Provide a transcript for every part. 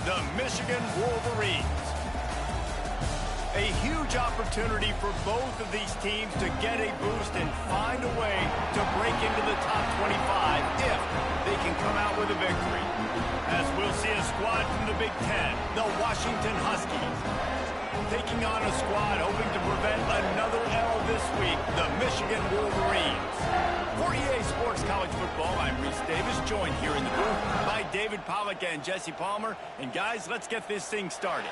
the Michigan Wolverines. A huge opportunity for both of these teams to get a boost and find a way to break into the top 25 if they can come out with a victory. As we'll see a squad from the Big Ten, the Washington Huskies, taking on a squad hoping to prevent another L this week, the Michigan Wolverines. For EA Sports College Football, I'm Reese Davis, joined here in the booth by David Pollack and Jesse Palmer. And guys, let's get this thing started.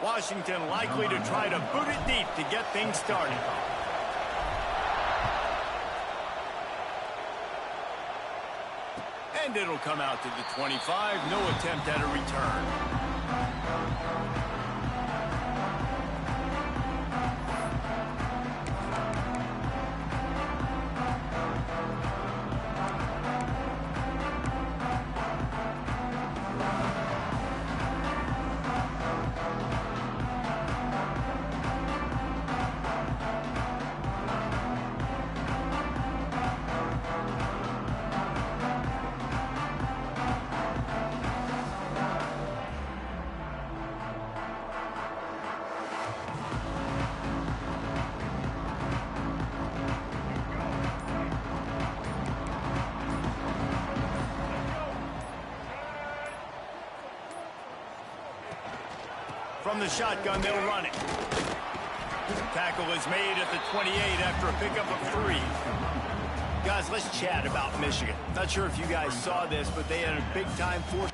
Washington likely to try to boot it deep to get things started. And it'll come out to the 25. No attempt at a return. From the shotgun, they'll run it. Tackle is made at the 28 after a pickup of 3. Guys, let's chat about Michigan. Not sure if you guys saw this, but they had a big-time force.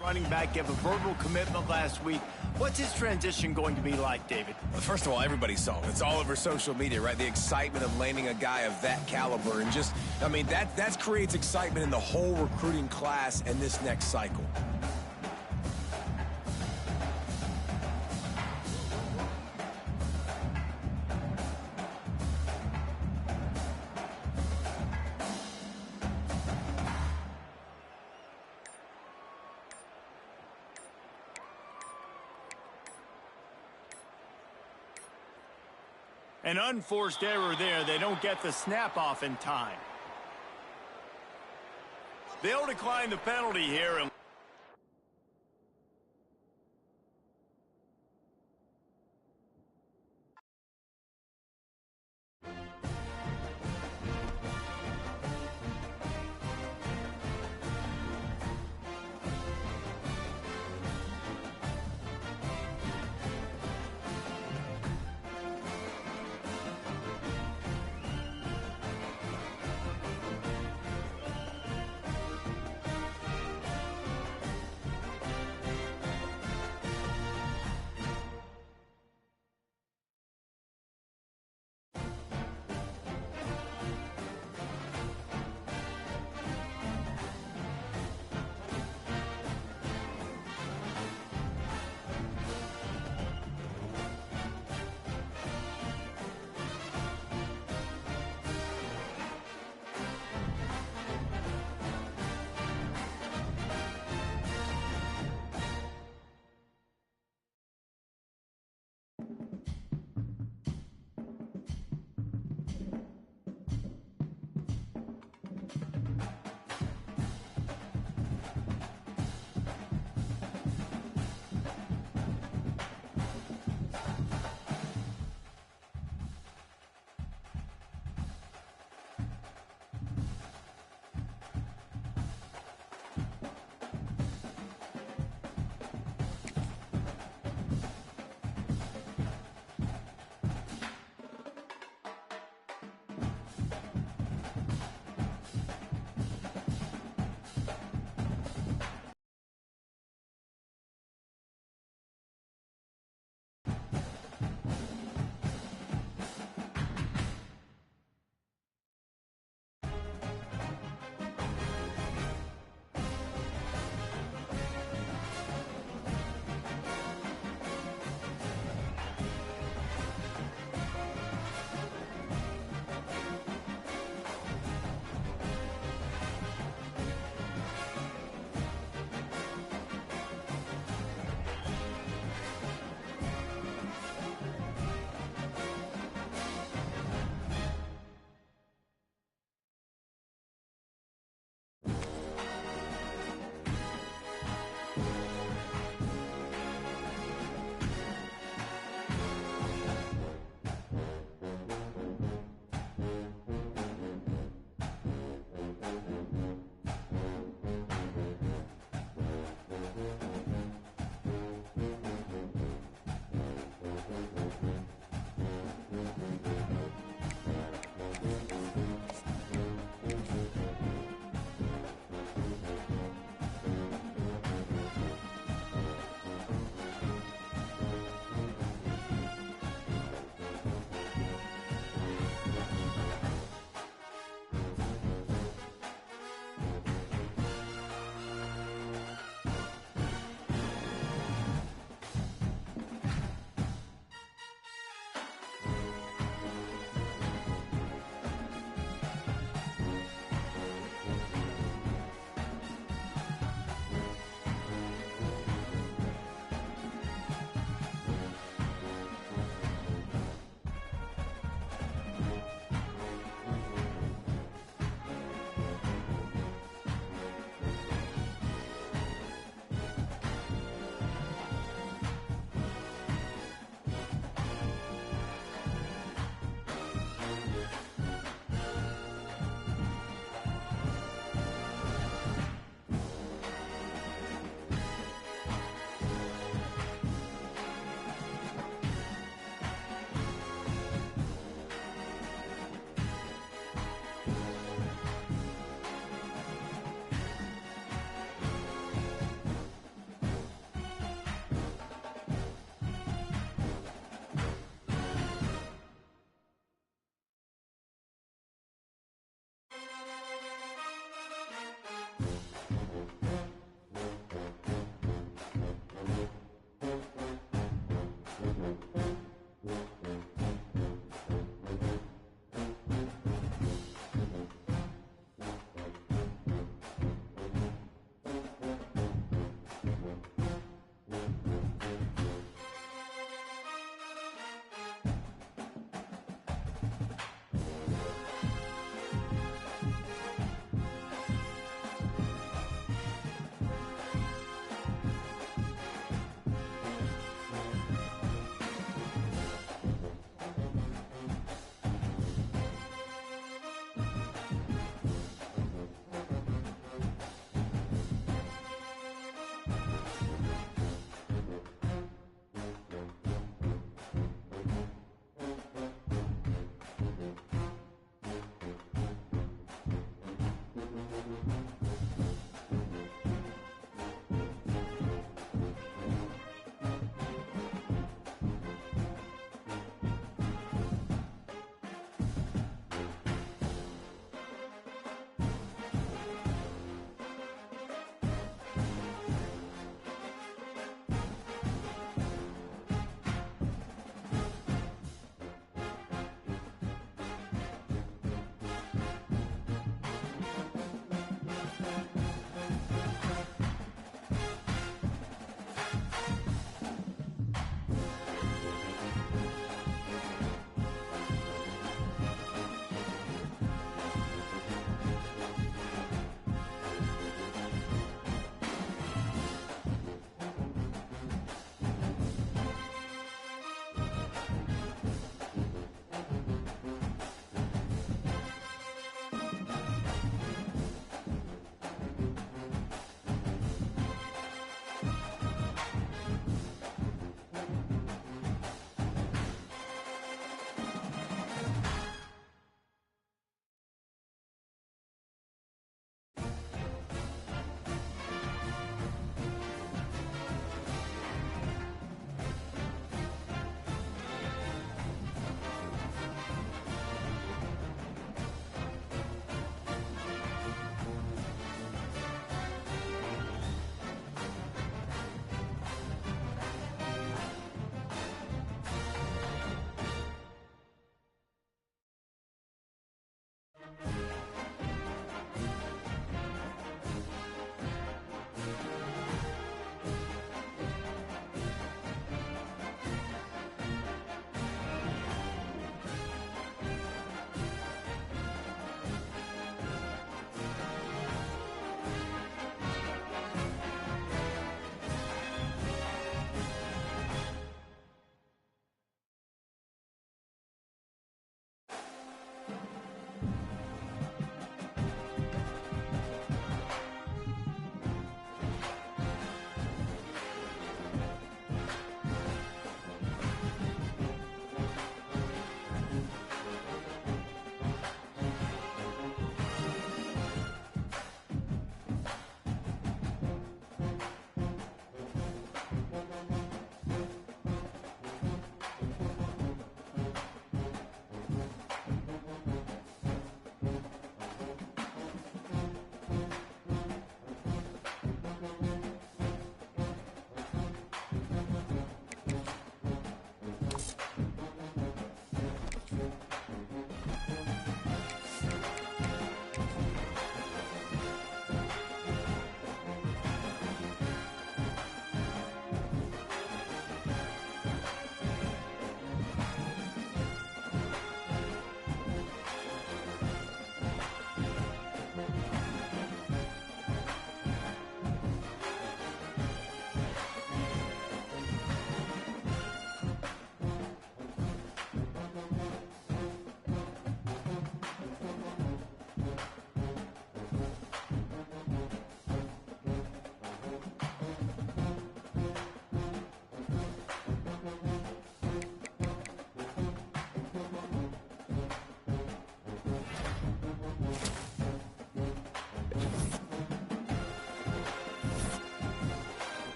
Running back gave a verbal commitment last week. What's his transition going to be like, David? Well, first of all, everybody saw it. It's all over social media, right? The excitement of landing a guy of that caliber. And just, I mean, that creates excitement in the whole recruiting class and this next cycle. An unforced error there. They don't get the snap off in time. They'll decline the penalty here. And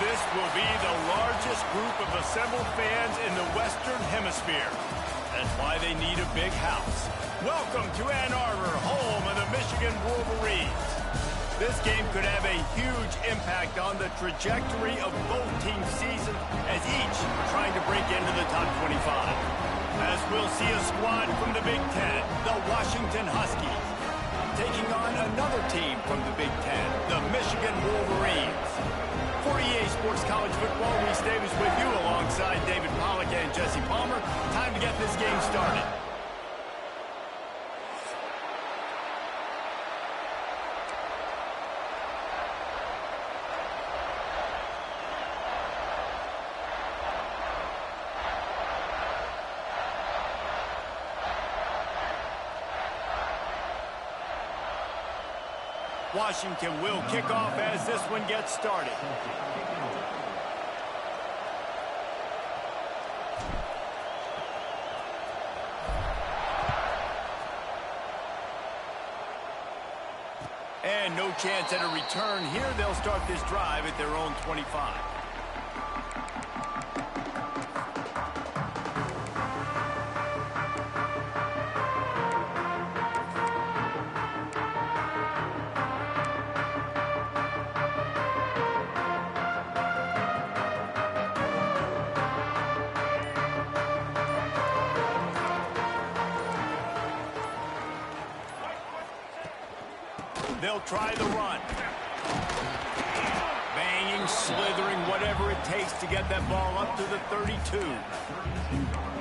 This will be the largest group of assembled fans in the Western Hemisphere. That's why they need a big house. Welcome to Ann Arbor, home of the Michigan Wolverines. This game could have a huge impact on the trajectory of both teams' seasons as each are trying to break into the top 25. As we'll see a squad from the Big Ten, the Washington Huskies, taking on another team from the Big Ten, the Michigan Wolverines. For EA Sports College Football, Reese Davis with you alongside David Pollack and Jesse Palmer. Time to get this game started. Washington will kick off as this one gets started. And no chance at a return here. They'll start this drive at their own 25. They'll try the run. Banging, slithering, whatever it takes to get that ball up to the 32.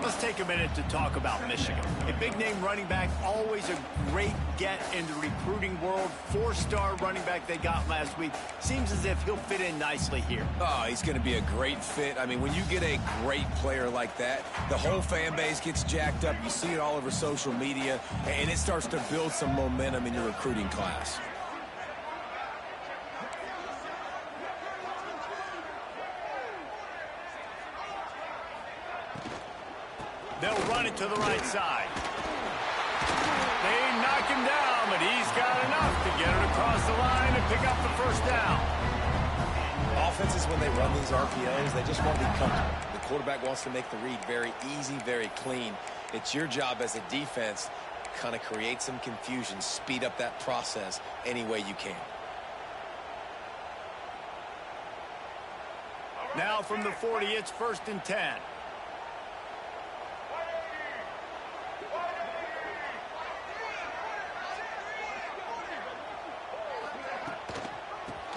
Let's take a minute to talk about Michigan. A big-name running back, always a great get in the recruiting world. Four-star running back they got last week. Seems as if he'll fit in nicely here. Oh, he's going to be a great fit. I mean, when you get a great player like that, the whole fan base gets jacked up. You see it all over social media, and it starts to build some momentum in your recruiting class. They'll run it to the right side. They knock him down, but he's got enough to get it across the line and pick up the first down. Offenses, when they run these RPOs, they just won't be comfortable. The quarterback wants to make the read very easy, very clean. It's your job as a defense to kind of create some confusion, speed up that process any way you can. Now from the 40, it's 1st and 10.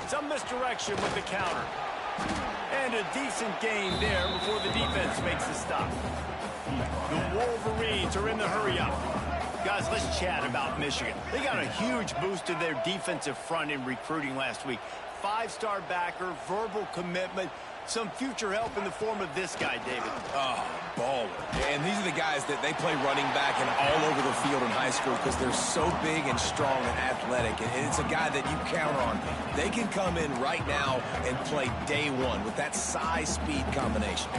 Some misdirection with the counter. And a decent gain there before the defense makes the stop. The Wolverines are in the hurry-up. Guys, let's chat about Michigan. They got a huge boost to their defensive front in recruiting last week. 5-star backer, verbal commitment, some future help in the form of this guy, David. Oh, baller. And these are the guys that they play running back and all over the field in high school because they're so big and strong and athletic. And it's a guy that you count on. They can come in right now and play day one with that size-speed combination.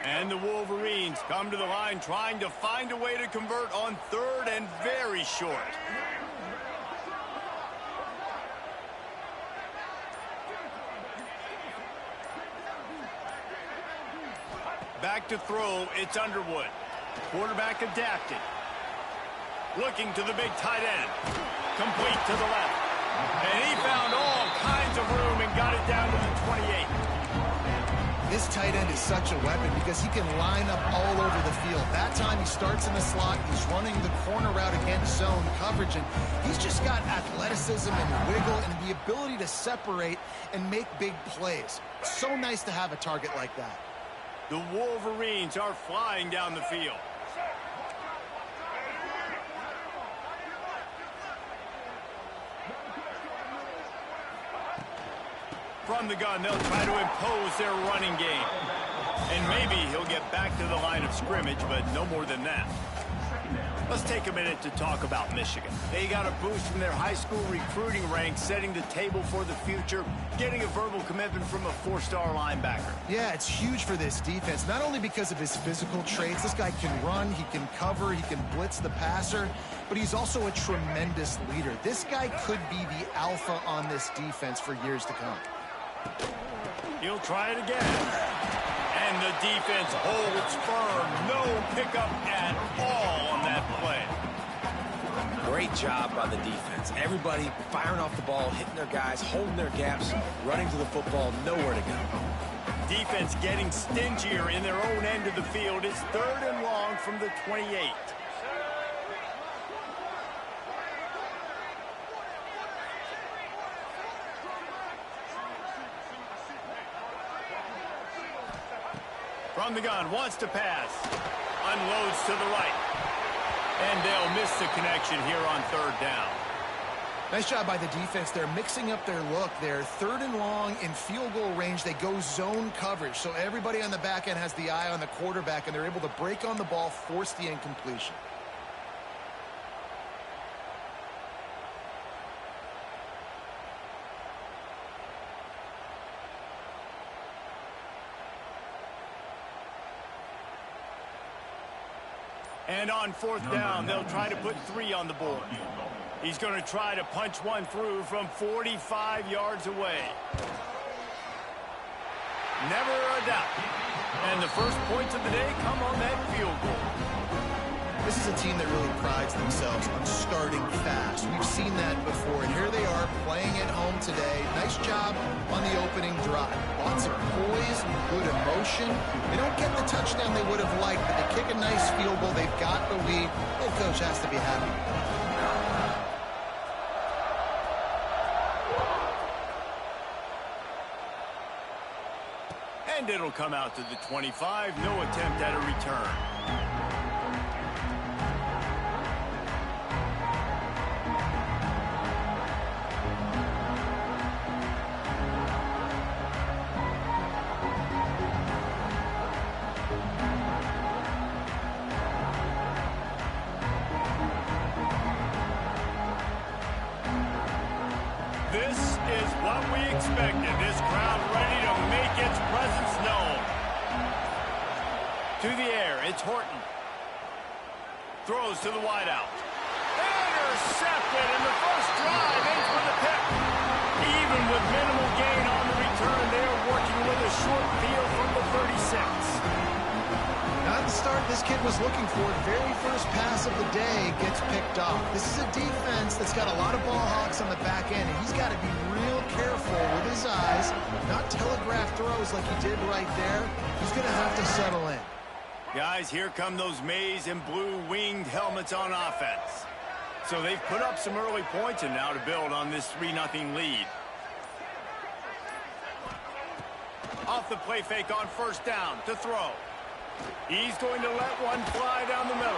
And the Wolverines come to the line trying to find a way to convert on 3rd and very short. Back to throw, it's Underwood. Quarterback adapted. Looking to the big tight end. Complete to the left. And he found all kinds of room and got it down to the 28. This tight end is such a weapon because he can line up all over the field. That time he starts in the slot, he's running the corner route against zone coverage, and he's just got athleticism and wiggle and the ability to separate and make big plays. So nice to have a target like that. The Wolverines are flying down the field. From the gun, they'll try to impose their running game. And maybe he'll get back to the line of scrimmage, but no more than that. Let's take a minute to talk about Michigan. They got a boost from their high school recruiting ranks, setting the table for the future, getting a verbal commitment from a 4-star linebacker. Yeah, it's huge for this defense, not only because of his physical traits. This guy can run, he can cover, he can blitz the passer, but he's also a tremendous leader. This guy could be the alpha on this defense for years to come. He'll try it again. And the defense holds firm. No pickup at all on that play. Great job by the defense. Everybody firing off the ball, hitting their guys, holding their gaps, running to the football, nowhere to go. Defense getting stingier in their own end of the field. It's 3rd and long from the 28. From the gun, wants to pass. Unloads to the right. And they'll miss the connection here on 3rd down. Nice job by the defense. They're mixing up their look. They're 3rd and long in field goal range. They go zone coverage. So everybody on the back end has the eye on the quarterback, and they're able to break on the ball, force the incompletion. And on 4th down, they'll try to put 3 on the board. He's going to try to punch one through from 45 yards away. Never a doubt. And the first points of the day come on that field goal. This is a team that really prides themselves on starting fast. We've seen that before, and here they are playing at home today. Nice job on the opening drive. Lots of poise, good emotion. They don't get the touchdown they would have liked, but they kick a nice field goal. They've got the lead. Head coach has to be happy. And it'll come out to the 25. No attempt at a return. This is what we expected. This crowd ready to make its presence known. To the air, it's Horton. Throws to the wideout. Intercepted, and the first drive ends with a pick. Even with minimal gain on the return, they are working with a short field from the 36. Not the start this kid was looking for. Very first pass of the day gets picked off. This is a defense that's got a lot of ball hawks on the back end, and he's got to be real careful with his eyes, not telegraph throws like he did right there. He's going to have to settle in. Guys, here come those maize and blue winged helmets on offense. So they've put up some early points, and now to build on this 3-0 lead. Off the play fake on 1st down to throw. He's going to let one fly down the middle.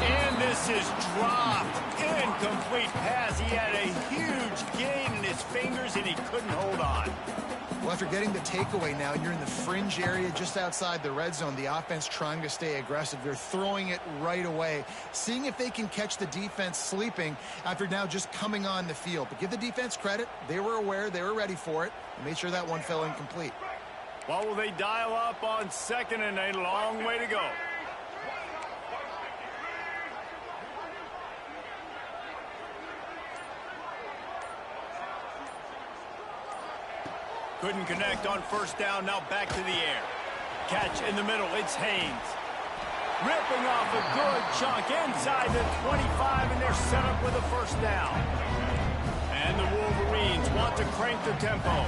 And this is dropped. Incomplete pass. He had a huge gain in his fingers, and he couldn't hold on. Well, after getting the takeaway now, you're in the fringe area just outside the red zone. The offense trying to stay aggressive. They're throwing it right away, seeing if they can catch the defense sleeping after now just coming on the field. But give the defense credit. They were aware. They were ready for it. They made sure that one fell incomplete. What will they dial up on 2nd and a long way to go? Couldn't connect on 1st down, now back to the air. Catch in the middle, it's Haynes. Ripping off a good chunk inside the 25, and they're set up with a 1st down. And the Wolverines want to crank the tempo.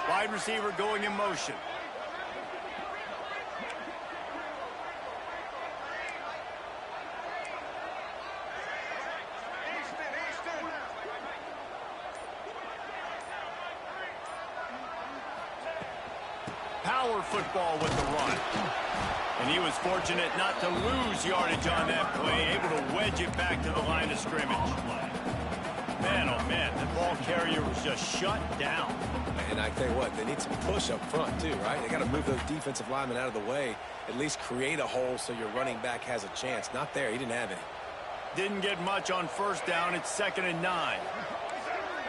Wide receiver going in motion. power football with the run. And he was fortunate not to lose yardage on that play, able to wedge it back to the line of scrimmage. Man, oh man, the ball carrier was just shut down. And I tell you what, they need some push up front too, right? They got to move those defensive linemen out of the way, at least create a hole so your running back has a chance. Not there. He didn't have any. Didn't get much on first down. It's 2nd and 9.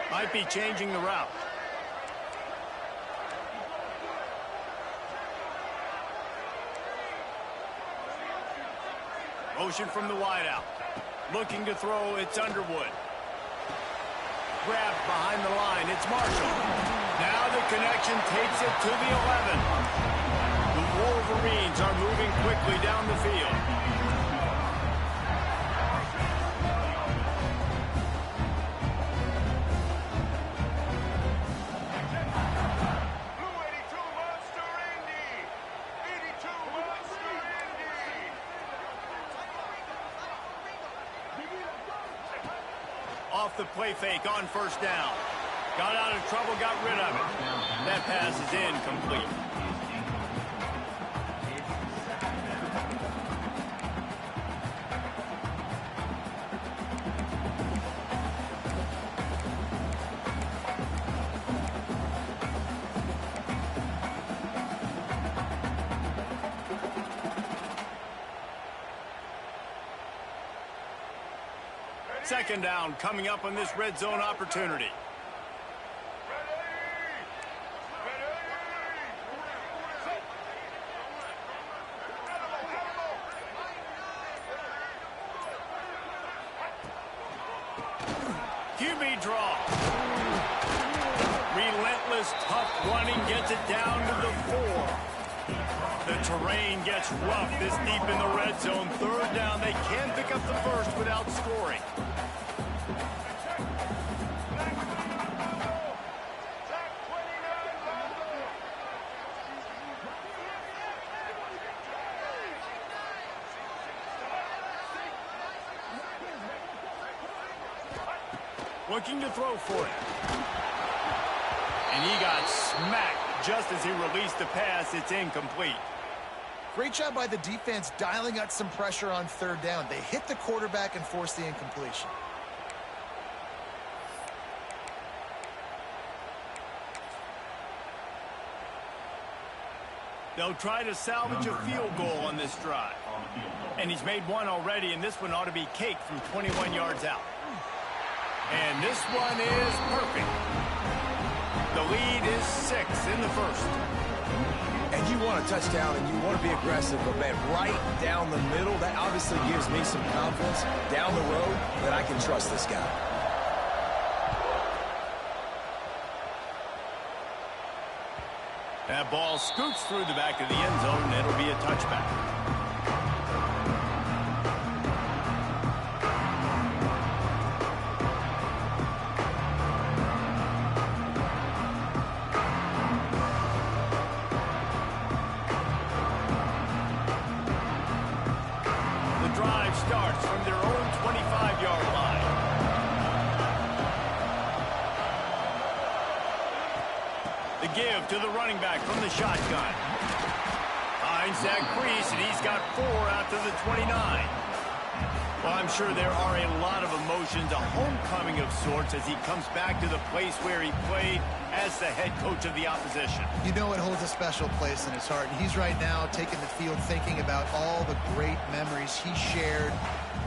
Might be changing the route. Motion from the wideout. Looking to throw, it's Underwood. Grabbed behind the line, it's Marshall. Now the connection takes it to the 11. The Wolverines are moving quickly down the field. Off the play fake on first down. Got out of trouble, got rid of it. That pass is incomplete. Second down coming up on this red zone opportunity. QB draw. Relentless, tough running gets it down to the 4. The terrain gets rough this deep in the red zone. Third down, they can pick up the first without scoring. Looking to throw for it. And he got smacked just as he released the pass. It's incomplete. Great job by the defense dialing up some pressure on third down. They hit the quarterback and forced the incompletion. They'll try to salvage a field goal on this drive. And he's made one already, and this one ought to be cake from 21 yards out. And this one is perfect. The lead is 6 in the first. And you want a touchdown and you want to be aggressive, but man, right down the middle, that obviously gives me some confidence down the road that I can trust this guy. That ball scoots through the back of the end zone, and it'll be a touchback. Starts from their own 25-yard line. The give to the running back from the shotgun. Finds that crease, and he's got 4 out to the 29. Well, I'm sure there are a lot of emotions, a homecoming of sorts, as he comes back to the place where he played as the head coach of the opposition. You know it holds a special place in his heart. And he's right now taking the field thinking about all the great memories he shared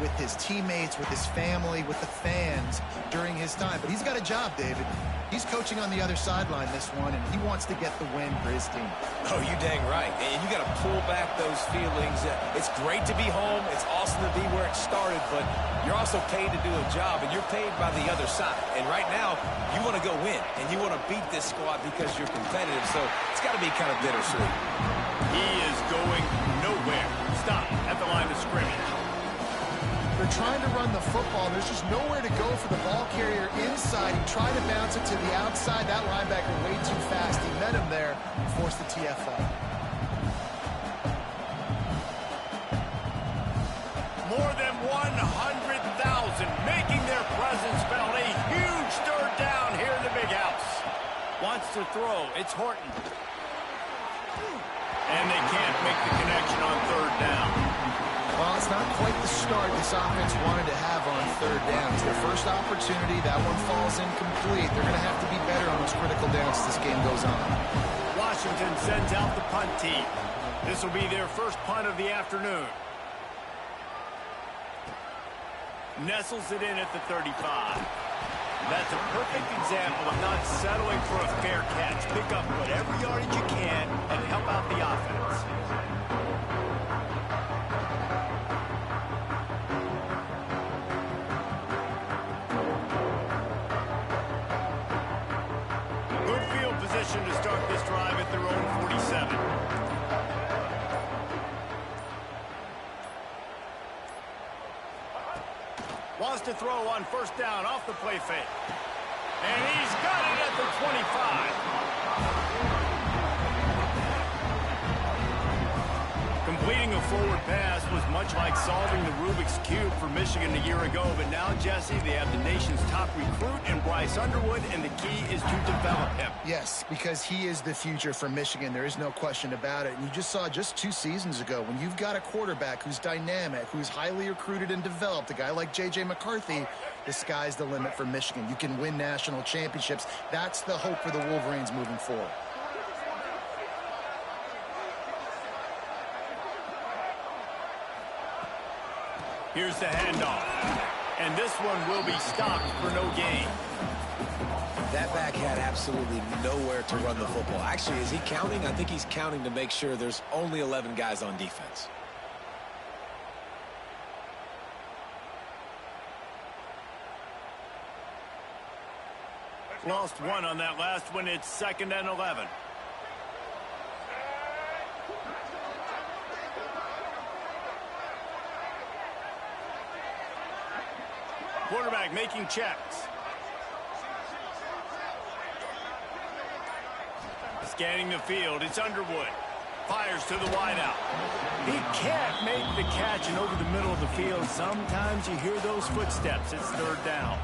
with his teammates, with his family, with the fans during his time. But he's got a job, David. He's coaching on the other sideline this one, and he wants to get the win for his team. Oh, you dang right. And you got to pull back those feelings. It's great to be home. It's awesome to be where it started, but you're also paid to do a job, and you're paid by the other side. And right now, you want to go win, and you want to beat this squad because you're competitive, so it's got to be kind of bittersweet. He is going nowhere. Stop at the line of scrimmage. They're trying to run the football. There's just nowhere to go for the ball carrier inside. He tried to bounce it to the outside. That linebacker way too fast. He met him there and forced the TFL. More than 100,000 making their presence felt. A huge third down here in the big house. Wants to throw. It's Horton. And they can't make the connection on third down. Well, it's not quite the start this offense wanted to have on third down. It's their first opportunity. That one falls incomplete. They're going to have to be better on those critical downs as this game goes on. Washington sends out the punt team. This will be their first punt of the afternoon. Nestles it in at the 35. That's a perfect example of not settling for a fair catch. Pick up whatever yardage you can and help out the offense. Good field position to start this drive at their own 47. Wants to throw on first down off the play fake. And he's got it at the 25. Completing a forward pass was much like solving the Rubik's Cube for Michigan a year ago. But now, Jesse, they have the nation's top recruit in Bryce Underwood, and the key is to develop him. Yes, because he is the future for Michigan. There is no question about it. And you just saw just 2 seasons ago, when you've got a quarterback who's dynamic, who's highly recruited and developed, a guy like J.J. McCarthy, the sky's the limit for Michigan. You can win national championships. That's the hope for the Wolverines moving forward. Here's the handoff. And this one will be stopped for no gain. That back had absolutely nowhere to run the football. Actually, is he counting? I think he's counting to make sure there's only 11 guys on defense. Lost one on that last one. It's 2nd and 11. Quarterback making checks. Scanning the field, it's Underwood. Fires to the wideout. He can't make the catch, and over the middle of the field, sometimes you hear those footsteps. It's 3rd down.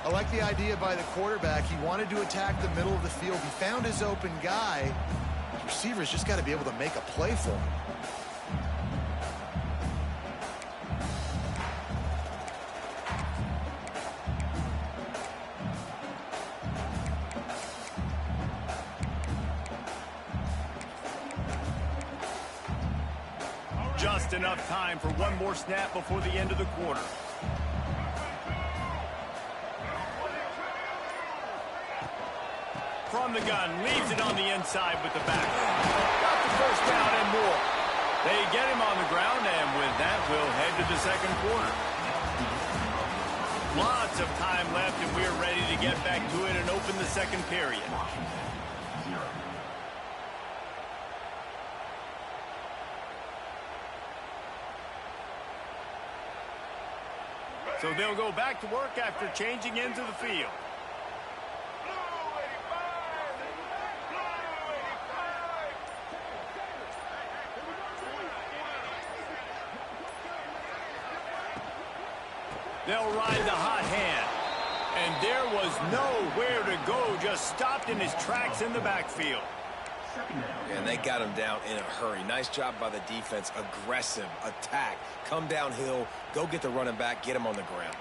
I like the idea by the quarterback. He wanted to attack the middle of the field. He found his open guy. The receiver's just got to be able to make a play for him. Just enough time for one more snap before the end of the quarter. From the gun, leaves it on the inside with the back. Got the first down and more. They get him on the ground, and with that, we'll head to the 2nd quarter. Lots of time left, and we're ready to get back to it and open the 2nd period. So they'll go back to work after changing into the field. They'll ride the hot hand. And there was nowhere to go, just stopped in his tracks in the backfield. And they got him down in a hurry. Nice job by the defense. Aggressive attack. Come downhill. Go get the running back. Get him on the ground.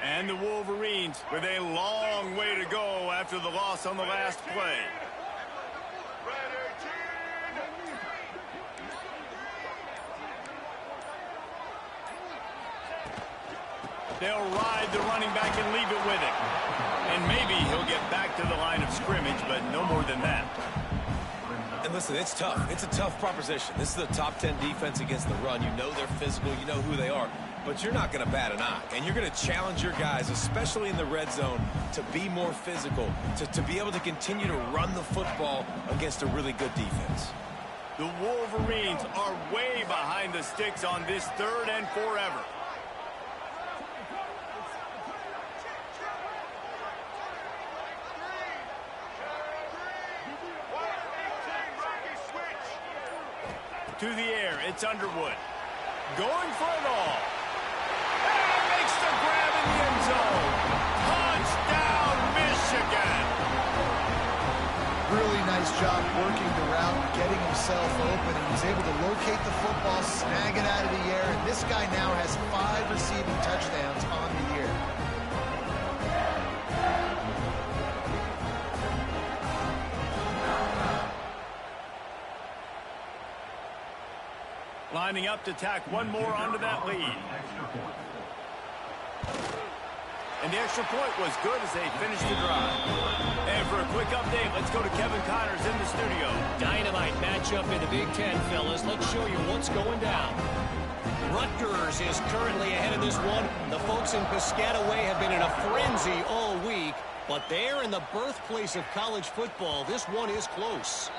And the Wolverines with a long way to go after the loss on the last play. They'll ride the running back and leave it with him. And maybe he'll get back to the line of scrimmage, but no more than that. And listen, it's tough. It's a tough proposition. This is a top 10 defense against the run. You know they're physical. You know who they are. But you're not going to bat an eye. And you're going to challenge your guys, especially in the red zone, to be more physical, to be able to continue to run the football against a really good defense. The Wolverines are way behind the sticks on this 3rd and forever. To the air, it's Underwood. Going for it all. And makes the grab in the end zone. Touchdown, Michigan. Really nice job working the route, getting himself open, and he's able to locate the football, snag it out of the air, and this guy now has 5 receiving touchdowns on the year. Lining up to tack one more onto that lead. And the extra point was good as they finished the drive. And for a quick update, let's go to Kevin Connors in the studio. Dynamite matchup in the Big Ten, fellas. Let's show you what's going down. Rutgers is currently ahead of this one. The folks in Piscataway have been in a frenzy all week, but they're in the birthplace of college football. This one is close.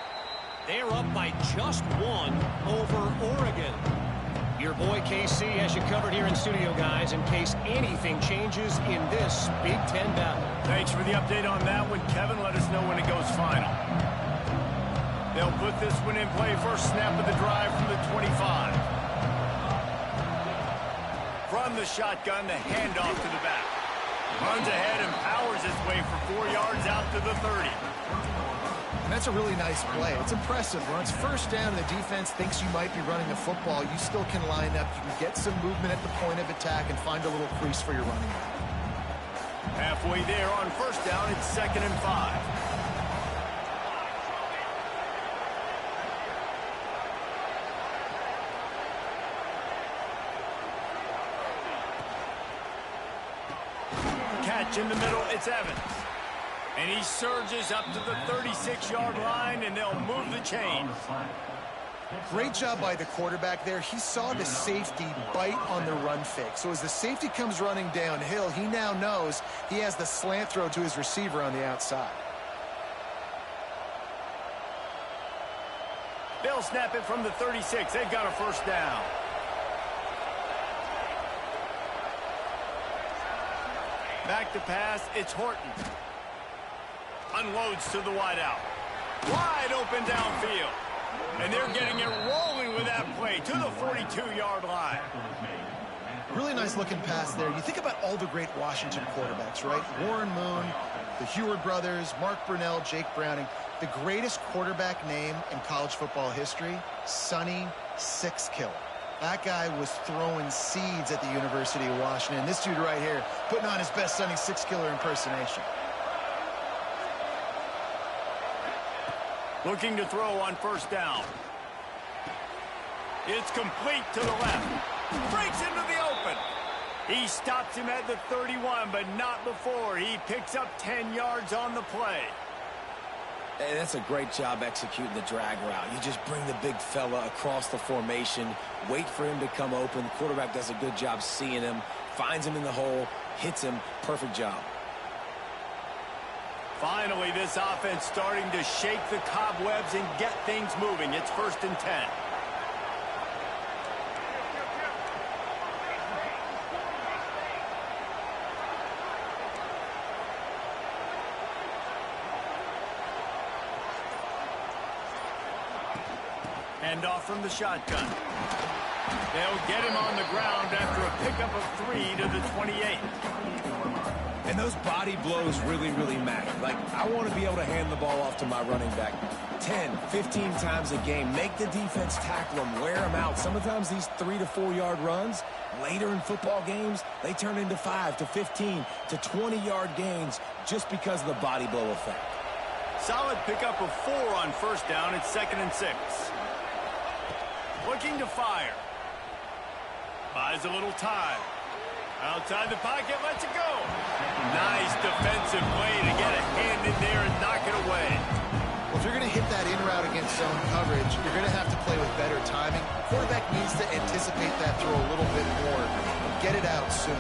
They're up by just 1 over Oregon. Your boy KC has you covered here in studio, guys, in case anything changes in this Big Ten battle. Thanks for the update on that one, Kevin. Let us know when it goes final. They'll put this one in play. First snap of the drive from the 25. From the shotgun, the handoff to the back. Runs ahead and powers his way for 4 yards out to the 30. And that's a really nice play. It's impressive. When it's first down and the defense thinks you might be running the football, you still can line up. You can get some movement at the point of attack and find a little crease for your running back. Halfway there on first down, it's 2nd and 5. Catch in the middle, it's Evans. And he surges up to the 36-yard line, and they'll move the chains. Great job by the quarterback there. He saw the safety bite on the run fake. So as the safety comes running downhill, he now knows he has the slant throw to his receiver on the outside. They'll snap it from the 36. They've got a first down. Back to pass, it's Horton. Unloads to the wideout. Wide open downfield. And they're getting it rolling with that play to the 42-yard line. Really nice looking pass there. You think about all the great Washington quarterbacks, right? Warren Moon, the Heward brothers, Mark Brunell, Jake Browning. The greatest quarterback name in college football history, Sonny Sixkiller. That guy was throwing seeds at the University of Washington. This dude right here putting on his best Sonny Sixkiller impersonation. Looking to throw on first down. It's complete to the left. Breaks into the open. He stops him at the 31, but not before. He picks up 10 yards on the play. Hey, that's a great job executing the drag route. You just bring the big fella across the formation, wait for him to come open. The quarterback does a good job seeing him, finds him in the hole, hits him. Perfect job. Finally, this offense starting to shake the cobwebs and get things moving. It's 1st and 10. Hand off from the shotgun. They'll get him on the ground after a pickup of 3 to the 28. And those body blows really, really matter. Like, I want to be able to hand the ball off to my running back 10, 15 times a game. Make the defense tackle them, wear them out. Sometimes these 3 to 4 yard runs, later in football games, they turn into 5 to 15 to 20-yard gains just because of the body blow effect. Solid pickup of 4 on first down. It's 2nd and 6. Looking to fire. Buys a little time. Outside the pocket, lets it go. Nice defensive play to get a hand in there and knock it away. Well, if you're going to hit that in route against zone coverage, you're going to have to play with better timing. Quarterback needs to anticipate that throw a little bit more and get it out soon.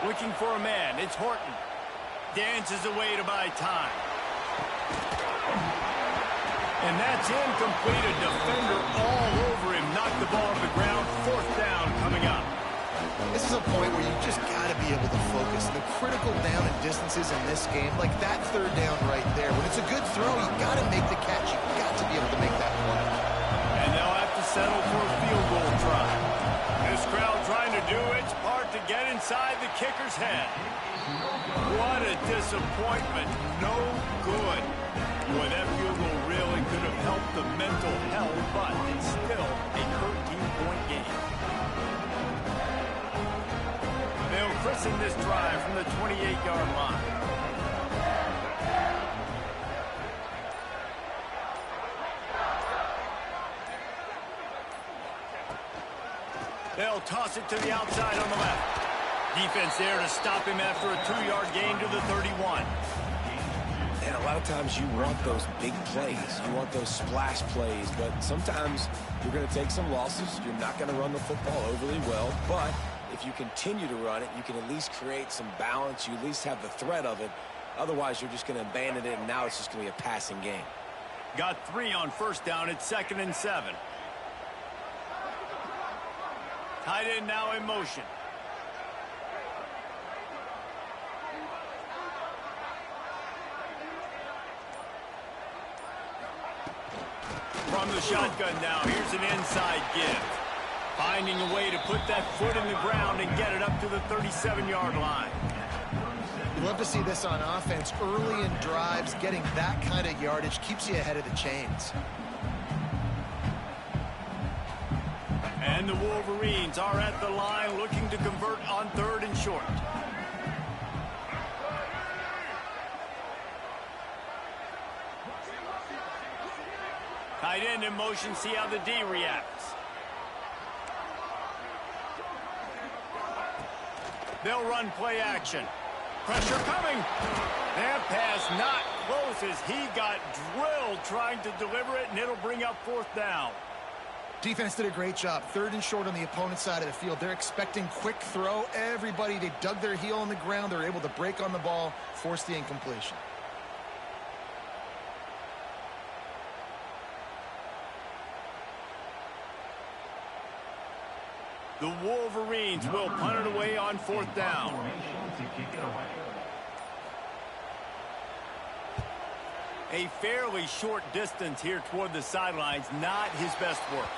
Looking for a man. It's Horton. Dances away to buy time. And that's incomplete. A defender all over him. Knocked the ball off the ground. Fourth down coming up. This is a point where you just got to be able to focus. The critical down and distances in this game, like that third down right there. When it's a good throw, you got to make the catch. You got to be able to make that play. And they'll have to settle for a field goal try. This crowd trying to do its part to get inside the kicker's head. What a disappointment. No good. Boy, that field goal really could have helped the mental health, but it's still a 13-point game. They'll christen this drive from the 28-yard line. They'll toss it to the outside on the left. Defense there to stop him after a 2-yard gain to the 31. And a lot of times you want those big plays. You want those splash plays. But sometimes you're going to take some losses. You're not going to run the football overly well. But if you continue to run it, you can at least create some balance. You at least have the threat of it. Otherwise, you're just going to abandon it, and now it's just going to be a passing game. Got 3 on first down. It's 2nd and 7. Tight end now in motion. From the shotgun now, here's an inside give. Finding a way to put that foot in the ground and get it up to the 37-yard line. You love to see this on offense. Early in drives, getting that kind of yardage keeps you ahead of the chains. And the Wolverines are at the line looking to convert on 3rd and short. Tight end in motion, see how the D reacts. They'll run play action. Pressure coming. That pass not close as he got drilled trying to deliver it, and it'll bring up 4th down. Defense did a great job. 3rd and short on the opponent's side of the field. They're expecting quick throw. Everybody, they dug their heel on the ground. They're able to break on the ball, force the incompletion. The Wolverines will punt it away on 4th down. A fairly short distance here toward the sidelines, not his best work.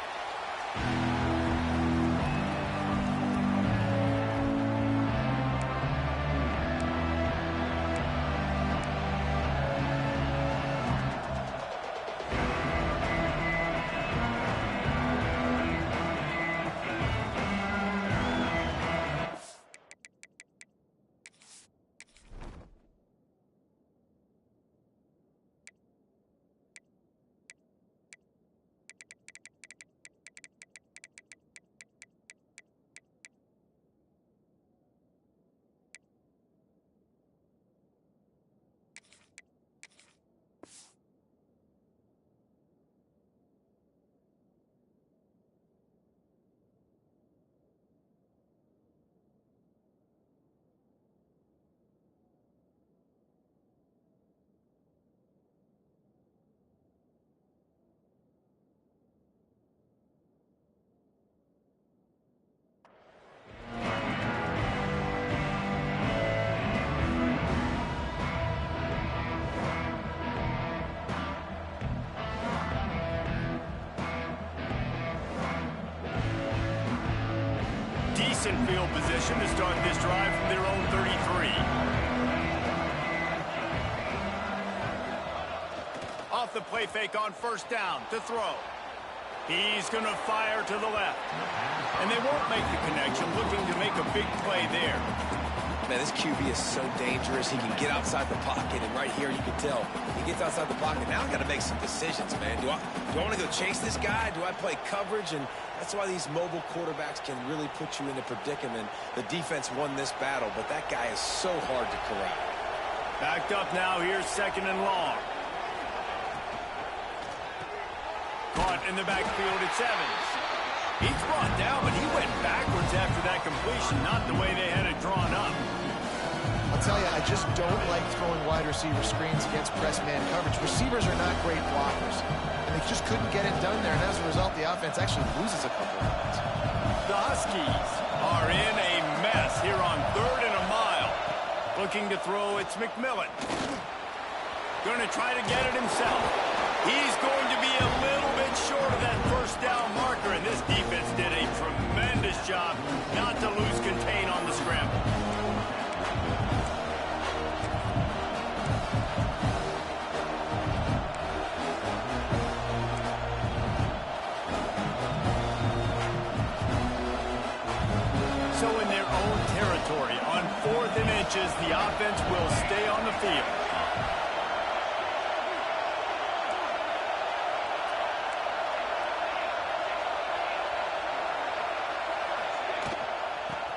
Decent field position to start this drive from their own 33. Off the play fake on 1st down to throw. He's going to fire to the left. And they won't make the connection, looking to make a big play there. Man, this QB is so dangerous. He can get outside the pocket, and right here you can tell he gets outside the pocket. Now I got to make some decisions, man. Do I want to go chase this guy? Do I play coverage? And that's why these mobile quarterbacks can really put you in a predicament. The defense won this battle, but that guy is so hard to corral. Backed up now. Here's 2nd and long. Caught in the backfield, it's Evans. He's brought down, but he went backwards after that completion, not the way they had it drawn up. A I'll tell you, I just don't like throwing wide receiver screens against press man coverage. Receivers are not great blockers, and they just couldn't get it done there, and as a result, the offense actually loses a couple of yards. The Huskies are in a mess here on 3rd and a mile. Looking to throw, it's McMillan. Going to try to get it himself. He's going to be a little bit short of that first down marker, and this defense did a tremendous job not to lose contain on the scramble. So in their own territory, on 4th and inches, the offense will stay on the field.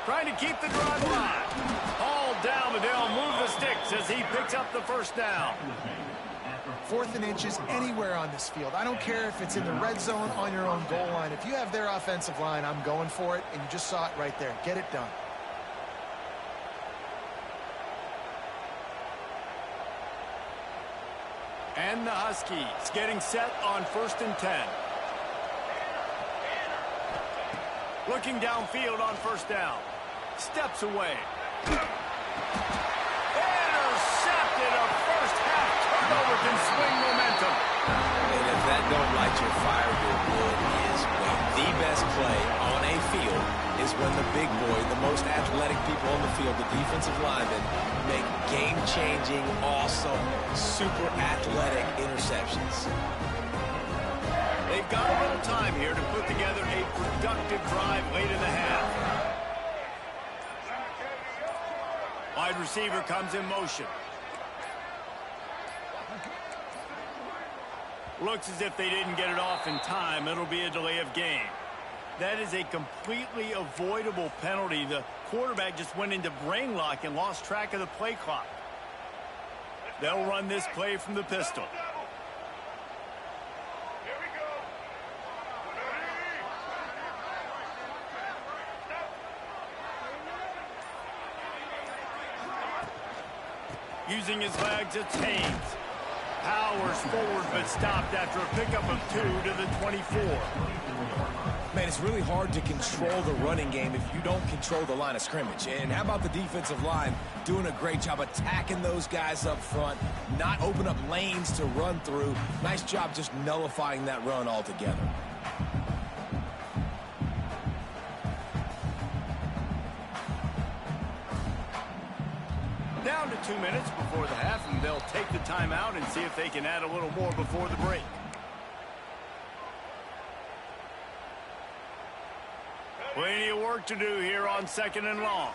Trying to keep the drive alive. All down, but they'll move the sticks as he picks up the first down. 4th and inches anywhere on this field. I don't care if it's in the red zone, on your own goal line. If you have their offensive line, I'm going for it, and you just saw it right there. Get it done. And the Huskies getting set on 1st and 10. Looking downfield on 1st down. Steps away. Intercepted. A first half turnover can swing momentum. And if that don't light your fire, your wood is when the best play on a field is when the big boy, the most athletic people on the field, the defensive linemen, make game-changing, awesome, super athletic interceptions. They've got a little time here to put together a productive drive late in the half. Wide receiver comes in motion. Looks as if they didn't get it off in time. It'll be a delay of game. That is a completely avoidable penalty. The quarterback just went into brain lock and lost track of the play clock. They'll run this play from the pistol. Using his legs, it's Haynes. Powers forward, but stopped after a pickup of 2 to the 24. Man, it's really hard to control the running game if you don't control the line of scrimmage. And how about the defensive line doing a great job attacking those guys up front, not open up lanes to run through. Nice job just nullifying that run altogether. Down to 2 minutes before the half, and they'll take the timeout and see if they can add a little more before the break. Plenty of work to do here on 2nd and long.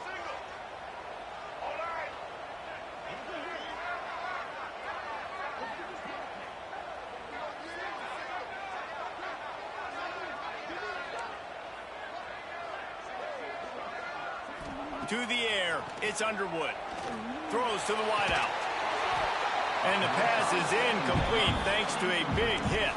To the air, it's Underwood. Throws to the wideout. And the pass is incomplete thanks to a big hit.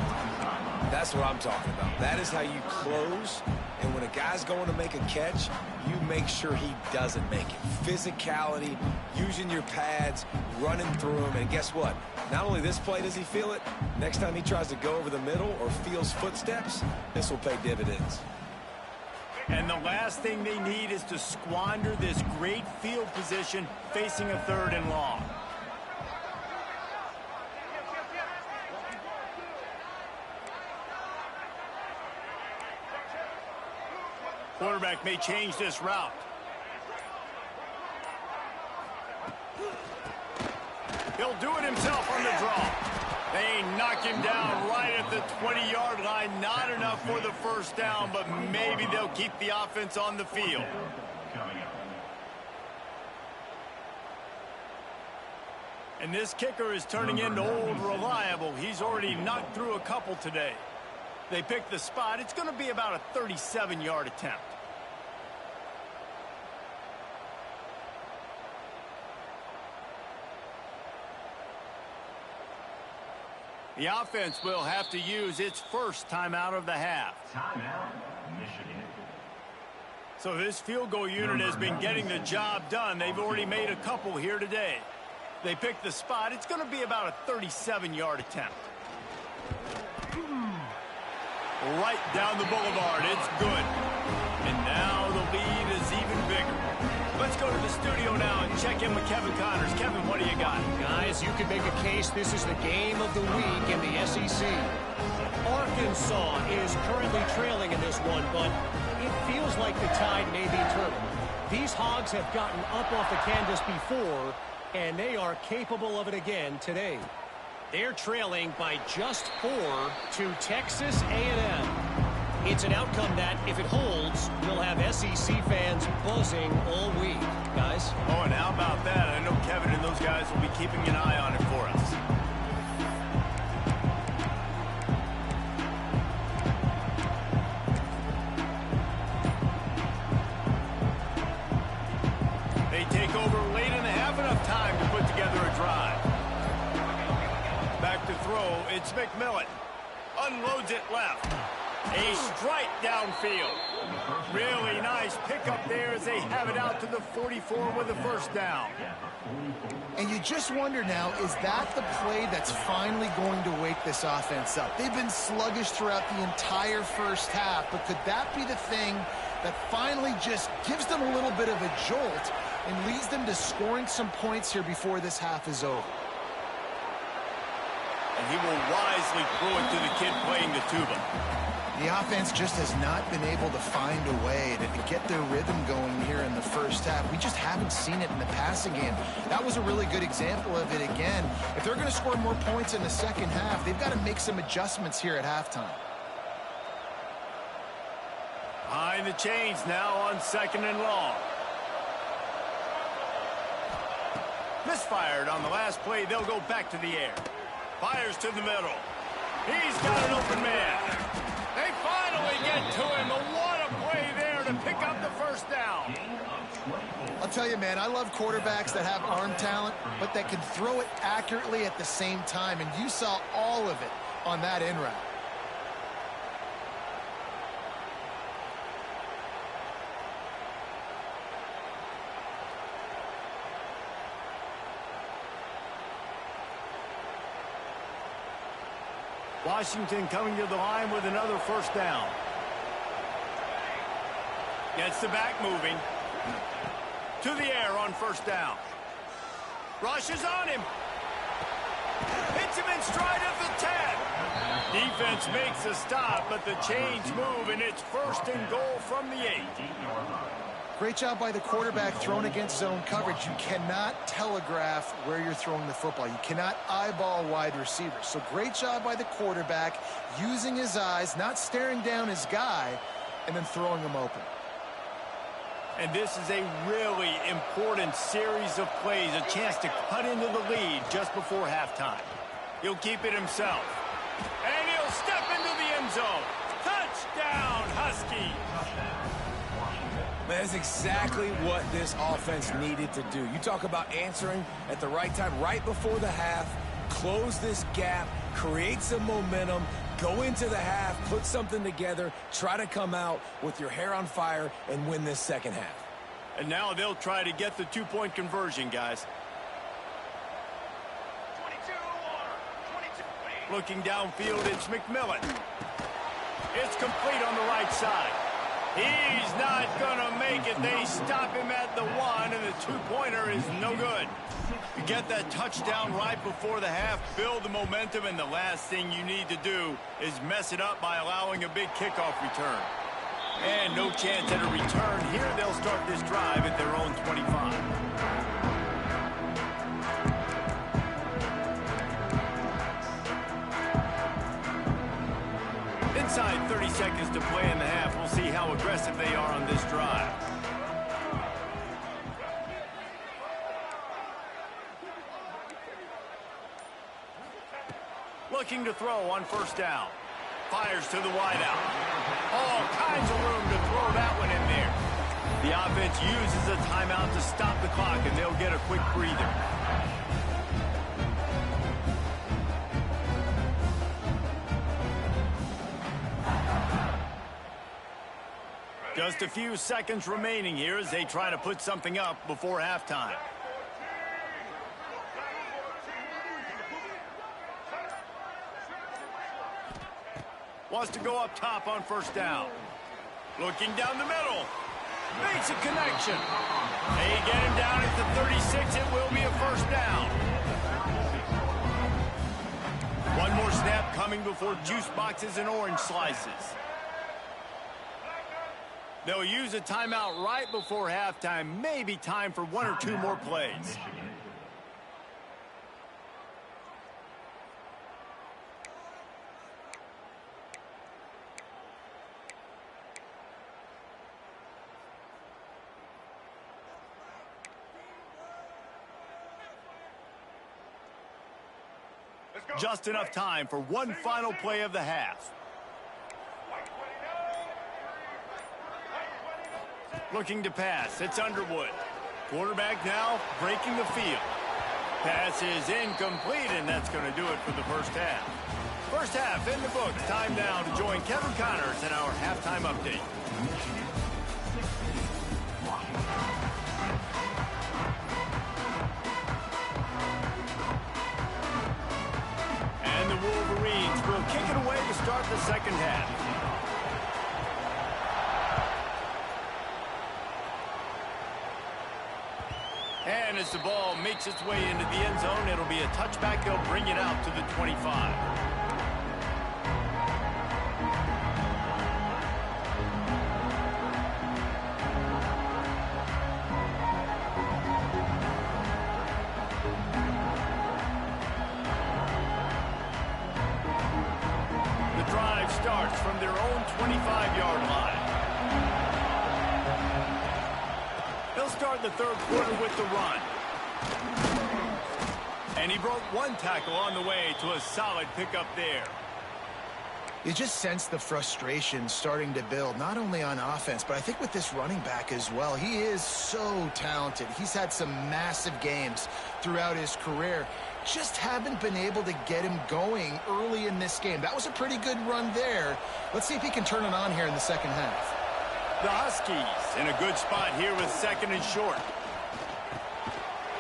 That's what I'm talking about. That is how you close. And when a guy's going to make a catch, you make sure he doesn't make it. Physicality, using your pads, running through him. And guess what? Not only this play does he feel it, next time he tries to go over the middle or feels footsteps, this will pay dividends. And the last thing they need is to squander this great field position facing a 3rd and long. Quarterback may change this route. He'll do it himself on the draw. They knock him down right at the 20-yard line. Not enough for the first down, but maybe they'll keep the offense on the field. And this kicker is turning into old reliable. He's already knocked through a couple today. They pick the spot. It's going to be about a 37-yard attempt. The offense will have to use its first timeout of the half. Timeout, Michigan. So this field goal unit has been getting the job done. They've already made a couple here today. They picked the spot. It's going to be about a 37-yard attempt. Right down the boulevard. It's good. And now the lead is even bigger. Let's go to the studio now and check in with Kevin Connors. Kevin, what do you got? Guys, you could make a case this is the game of the week in the SEC. Arkansas is currently trailing in this one, but it feels like the tide may be turning. These Hogs have gotten up off the canvas before, and they are capable of it again today. They're trailing by just 4 to Texas A&M. It's an outcome that, if it holds, will have SEC fans buzzing all week. Guys? Oh, and how about that? I know Kevin and those guys will be keeping an eye on it for us. They take over late in the half, enough time to put together a drive. Back to throw, it's McMillan. Unloads it left. A strike downfield. Really nice pickup there as they have it out to the 44 with a first down. And you just wonder now, is that the play that's finally going to wake this offense up? They've been sluggish throughout the entire first half, but could that be the thing that finally just gives them a little bit of a jolt and leads them to scoring some points here before this half is over? And he will wisely throw it to the kid playing the tuba. The offense just has not been able to find a way to get their rhythm going here in the first half. We just haven't seen it in the passing game. That was a really good example of it again. If they're going to score more points in the second half, they've got to make some adjustments here at halftime. Behind the chains now on 2nd and long. Misfired on the last play. They'll go back to the air. Fires to the middle. He's got an open man. They finally get to him. What a play there to pick up the first down. I'll tell you, man, I love quarterbacks that have arm talent, but that can throw it accurately at the same time, and you saw all of it on that in route. Washington coming to the line with another first down. Gets the back moving. To the air on first down. Rushes on him. Hits him in stride of the 10. Defense makes a stop, but the chains move, and it's 1st and goal from the 8. Great job by the quarterback thrown against zone coverage. You cannot telegraph where you're throwing the football. You cannot eyeball wide receivers. So great job by the quarterback using his eyes, not staring down his guy, and then throwing him open. And this is a really important series of plays, a chance to cut into the lead just before halftime. He'll keep it himself. And he'll step into the end zone. Touchdown, Husky! Man, that's exactly what this offense needed to do. You talk about answering at the right time, right before the half, close this gap, create some momentum, go into the half, put something together, try to come out with your hair on fire and win this second half. And now they'll try to get the 2-point conversion, guys. 22. Looking downfield, it's McMillan. It's complete on the right side. He's not going to make it. They stop him at the 1, and the 2-pointer is no good. You get that touchdown right before the half, build the momentum, and the last thing you need to do is mess it up by allowing a big kickoff return. And no chance at a return here. They'll start this drive at their own 25. Inside 30 seconds to play in the half. We'll see how aggressive they are on this drive. Looking to throw on first down. Fires to the wideout. All kinds of room to throw that one in there. The offense uses a timeout to stop the clock, and they'll get a quick breather. Just a few seconds remaining here as they try to put something up before halftime. Wants to go up top on first down. Looking down the middle. Makes a connection. They get him down at the 36. It will be a first down. One more snap coming before juice boxes and orange slices. They'll use a timeout right before halftime. Maybe time for one or two more plays. Just enough time for one final play of the half. Looking to pass. It's Underwood. Quarterback now breaking the field. Pass is incomplete, and that's going to do it for the first half. First half in the books. Time now to join Kevin Connors in our halftime update. And the Wolverines will kick it away to start the second half. And as the ball makes its way into the end zone, it'll be a touchback. They'll bring it out to the 25. The drive starts from their own 25-yard line. They'll start the third quarter with the run. And he broke one tackle on the way to a solid pickup there. You just sense the frustration starting to build, not only on offense, but I think with this running back as well. He is so talented. He's had some massive games throughout his career. Just haven't been able to get him going early in this game. That was a pretty good run there. Let's see if he can turn it on here in the second half. The Huskies in a good spot here with second and short.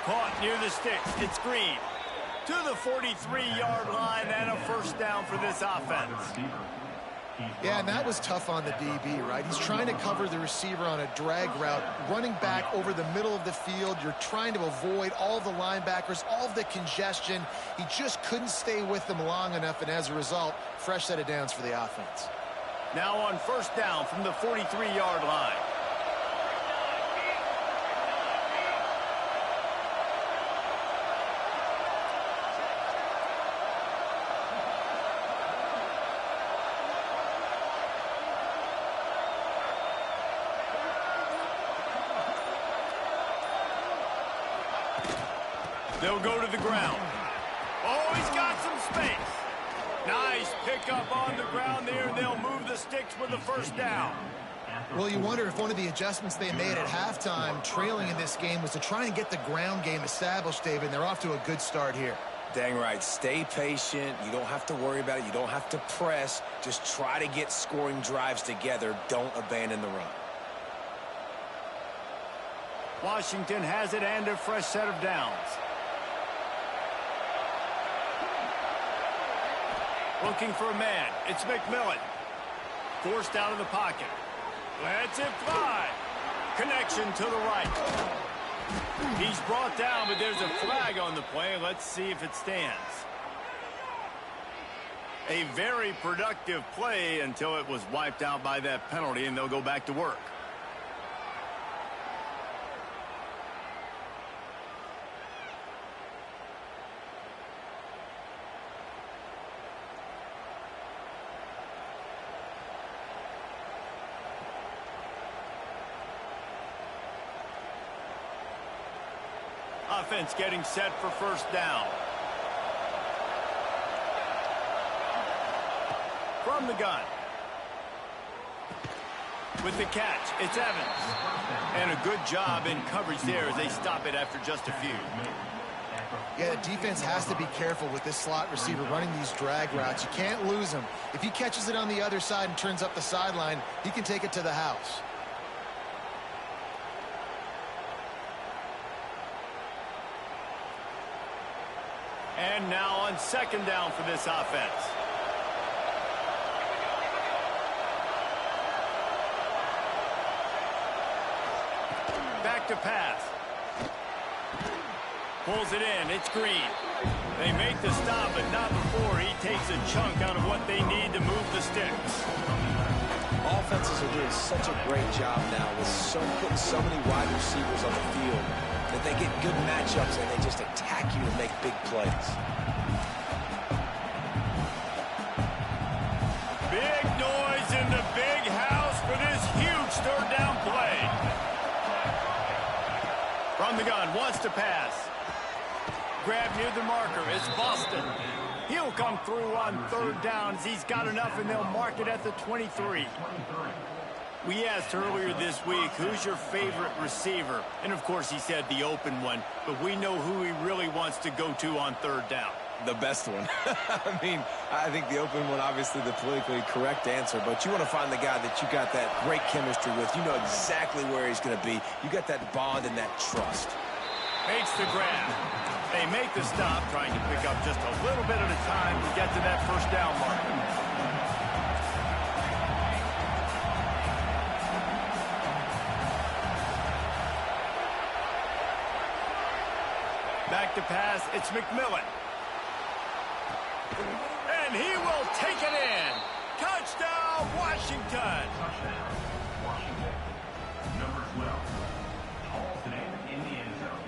Caught near the sticks. It's Green to the 43-yard line and a first down for this offense. Yeah, and that was tough on the DB, right? He's trying to cover the receiver on a drag route, running back over the middle of the field. You're trying to avoid all the linebackers, all of the congestion. He just couldn't stay with them long enough, and as a result, fresh set of downs for the offense. Now on first down from the 43-yard line. They'll go to the ground. Oh, he's got some space. Nice pickup on the ground there. They'll move the sticks with the first down. Well, you wonder if one of the adjustments they made at halftime, trailing in this game, was to try and get the ground game established, David. They're off to a good start here. Dang right. Stay patient. You don't have to worry about it. You don't have to press. Just try to get scoring drives together. Don't abandon the run. Washington has it and a fresh set of downs. Looking for a man. It's McMillan. Forced out of the pocket. Lets it fly. Connection to the right. He's brought down, but there's a flag on the play. Let's see if it stands. A very productive play until it was wiped out by that penalty, and they'll go back to work. Offense getting set for first down. From the gun. With the catch, it's Evans. And a good job in coverage there as they stop it after just a few. Yeah, the defense has to be careful with this slot receiver running these drag routes. You can't lose him. If he catches it on the other side and turns up the sideline, he can take it to the house. And now on second down for this offense. Back to pass. Pulls it in. It's Green. They make the stop, but not before he takes a chunk out of what they need to move the sticks. Offenses are doing such a great job now with putting so many wide receivers on the field that they get good matchups and they just attack you and make big plays. Big noise in the big house for this huge third down play. From the gun, wants to pass. Grab near the marker. It's Boston. He'll come through on third downs. He's got enough, and they'll mark it at the 23. We asked earlier this week, who's your favorite receiver? And, of course, he said the open one, but we know who he really wants to go to on third down. The best one. I mean, I think the open one, obviously the politically correct answer, but you want to find the guy that you got that great chemistry with. You know exactly where he's going to be. You got that bond and that trust. Makes the grab. They make the stop, trying to pick up just a little bit at a time to get to that first down mark. Back to pass, it's McMillan. And he will take it in. Touchdown, Washington. Touchdown, Washington. Number 12. Halton in the end zone.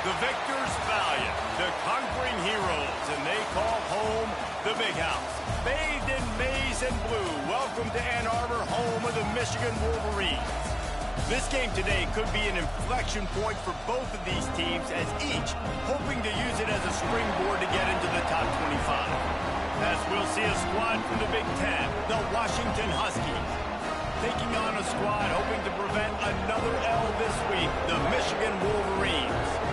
The victors valiant, the conquering heroes, and they call home the Big House. Bathed in maize and blue, welcome to Ann Arbor, home of the Michigan Wolverines. This game today could be an inflection point for both of these teams, as each hoping to use it as a springboard to get into the top 25. As we'll see a squad from the Big Ten, the Washington Huskies, taking on a squad hoping to prevent another L this week, the Michigan Wolverines.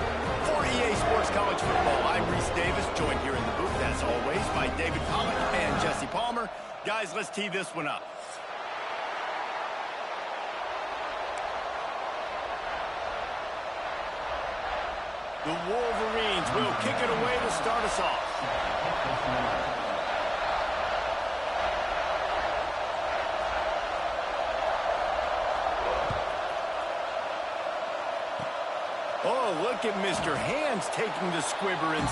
For EA Sports College Football, I'm Reese Davis, joined here in the booth, as always, by David Pollock and Jesse Palmer. Guys, let's tee this one up. The Wolverines will kick it away to start us off. Oh, look at Mr. Hands taking the squibber and...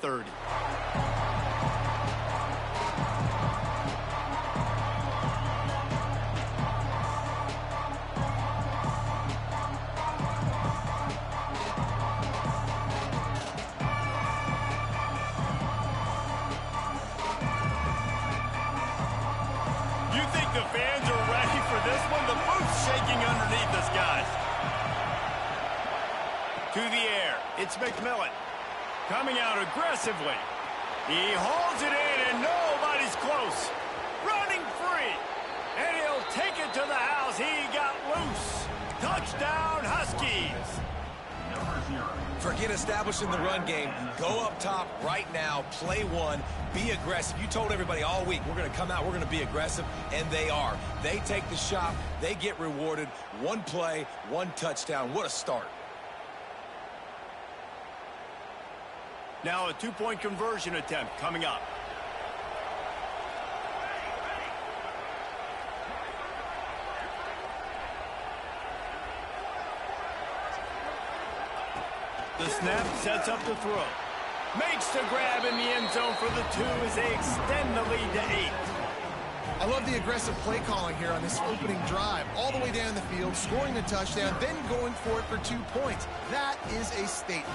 $30. You think the fans are ready for this one? The booth's shaking underneath us, guys. To the air, it's McMillan. Coming out aggressively. He hauls it in, and nobody's close. Running free. And he'll take it to the house. He got loose. Touchdown, Huskies. Forget establishing the run game. Go up top right now. Play one. Be aggressive. You told everybody all week, we're going to come out, we're going to be aggressive, and they are. They take the shot. They get rewarded. One play, one touchdown. What a start. Now a two-point conversion attempt coming up. The snap sets up the throw. Makes the grab in the end zone for the 2 as they extend the lead to 8. I love the aggressive play calling here on this opening drive. All the way down the field, scoring a touchdown, then going for it for 2 points. That is a statement.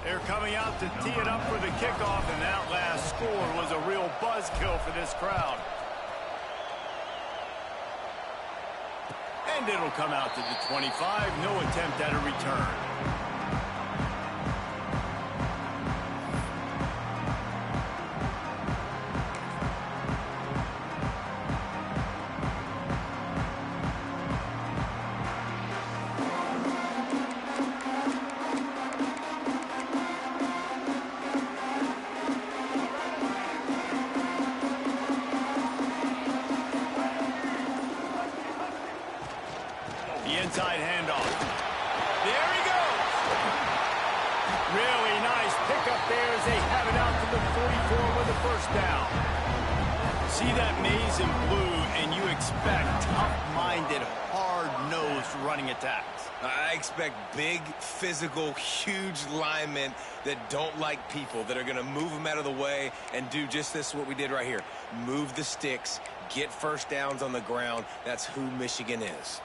They're coming out to tee it up for the kickoff, and that last score was a real buzzkill for this crowd. And it'll come out to the 25. No attempt at a return. Inside handoff. There he goes. Really nice pickup there as they have it out to the 44 with a first down. See that maize and blue, and you expect tough-minded, hard-nosed running attacks. I expect big, physical, huge linemen that don't like people, that are going to move them out of the way and do just this, what we did right here. Move the sticks, get first downs on the ground. That's who Michigan is.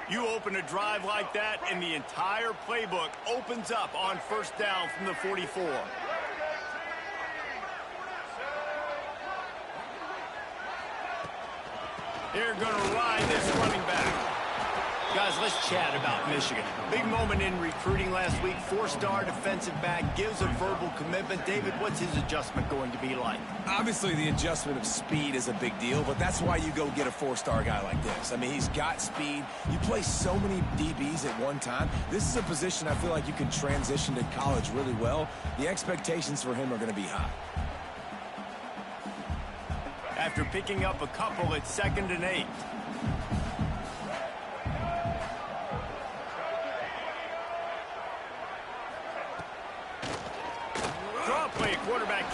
You open a drive like that, and the entire playbook opens up on first down from the 44. They're going to ride this running back. Guys, let's chat about Michigan. Big moment in recruiting last week. 4-star defensive back gives a verbal commitment. David, what's his adjustment going to be like? Obviously, the adjustment of speed is a big deal, but that's why you go get a 4-star guy like this. I mean, he's got speed. You play so many DBs at one time. This is a position I feel like you can transition to college really well. The expectations for him are going to be high. After picking up a couple, it's 2nd and 8.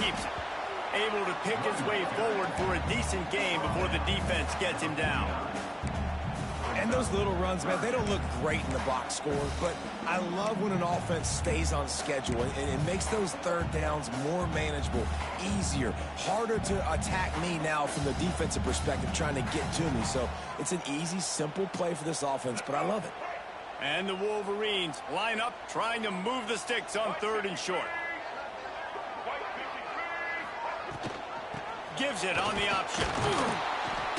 keeps it. Able to pick his way forward for a decent gain before the defense gets him down. And those little runs, man, they don't look great in the box score, but I love when an offense stays on schedule, and it makes those third downs more manageable, easier, harder to attack me now from the defensive perspective trying to get to me. So it's an easy, simple play for this offense, but I love it. And the Wolverines line up trying to move the sticks on 3rd and short. Gives it on the option.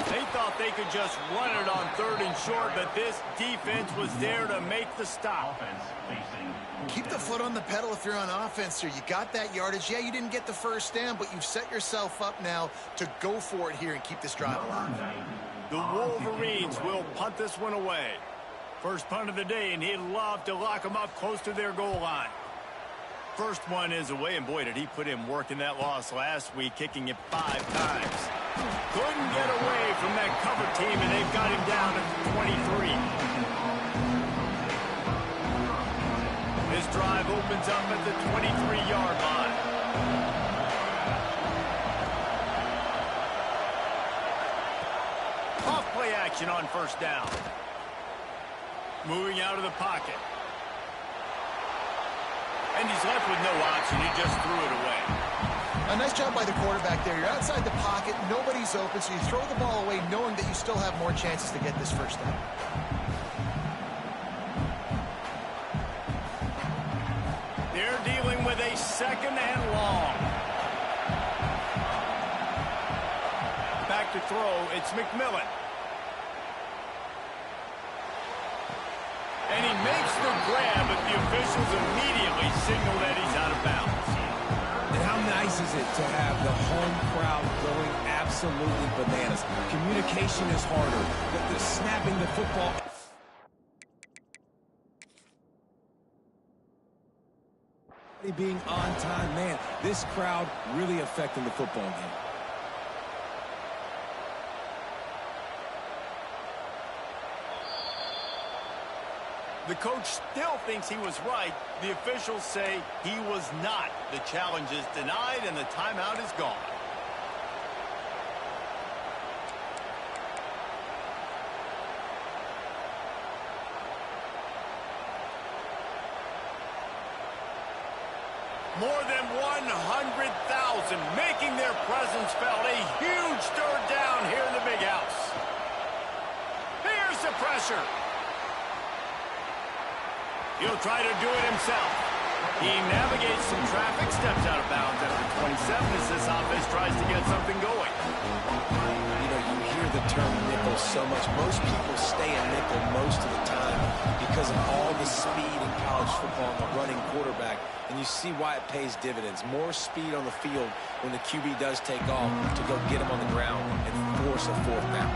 They thought they could just run it on 3rd and short, but this defense was there to make the stop. Keep the foot on the pedal if you're on offense here. You got that yardage. Yeah, you didn't get the first down, but you've set yourself up now to go for it here and keep this drive alive. The Wolverines will punt this one away. First punt of the day, and he'd love to lock them up close to their goal line. First one is away, and boy, did he put in work in that loss last week, kicking it 5 times. Couldn't get away from that cover team, and they've got him down at the 23. This drive opens up at the 23-yard line. Off play action on first down. Moving out of the pocket. And he's left with no option. He just threw it away. A nice job by the quarterback there. You're outside the pocket. Nobody's open, so you throw the ball away knowing that you still have more chances to get this first down. They're dealing with a 2nd and long. Back to throw. It's McMillan. And he makes the grab, but the officials immediately signal that he's out of bounds. And how nice is it to have the home crowd going absolutely bananas? Communication is harder. The snapping the football. Being on time, man, this crowd really affecting the football game. The coach still thinks he was right. The officials say he was not. The challenge is denied, and the timeout is gone. More than 100,000 making their presence felt. A huge 3rd down here in the big house. Here's the pressure. He'll try to do it himself. He navigates some traffic, steps out of bounds at the 27 as this offense tries to get something going. You know, you hear the term nickel so much. Most people stay in nickel most of the time because of all the speed in college football and the running quarterback. And you see why it pays dividends. More speed on the field when the QB does take off to go get him on the ground and force a 4th down.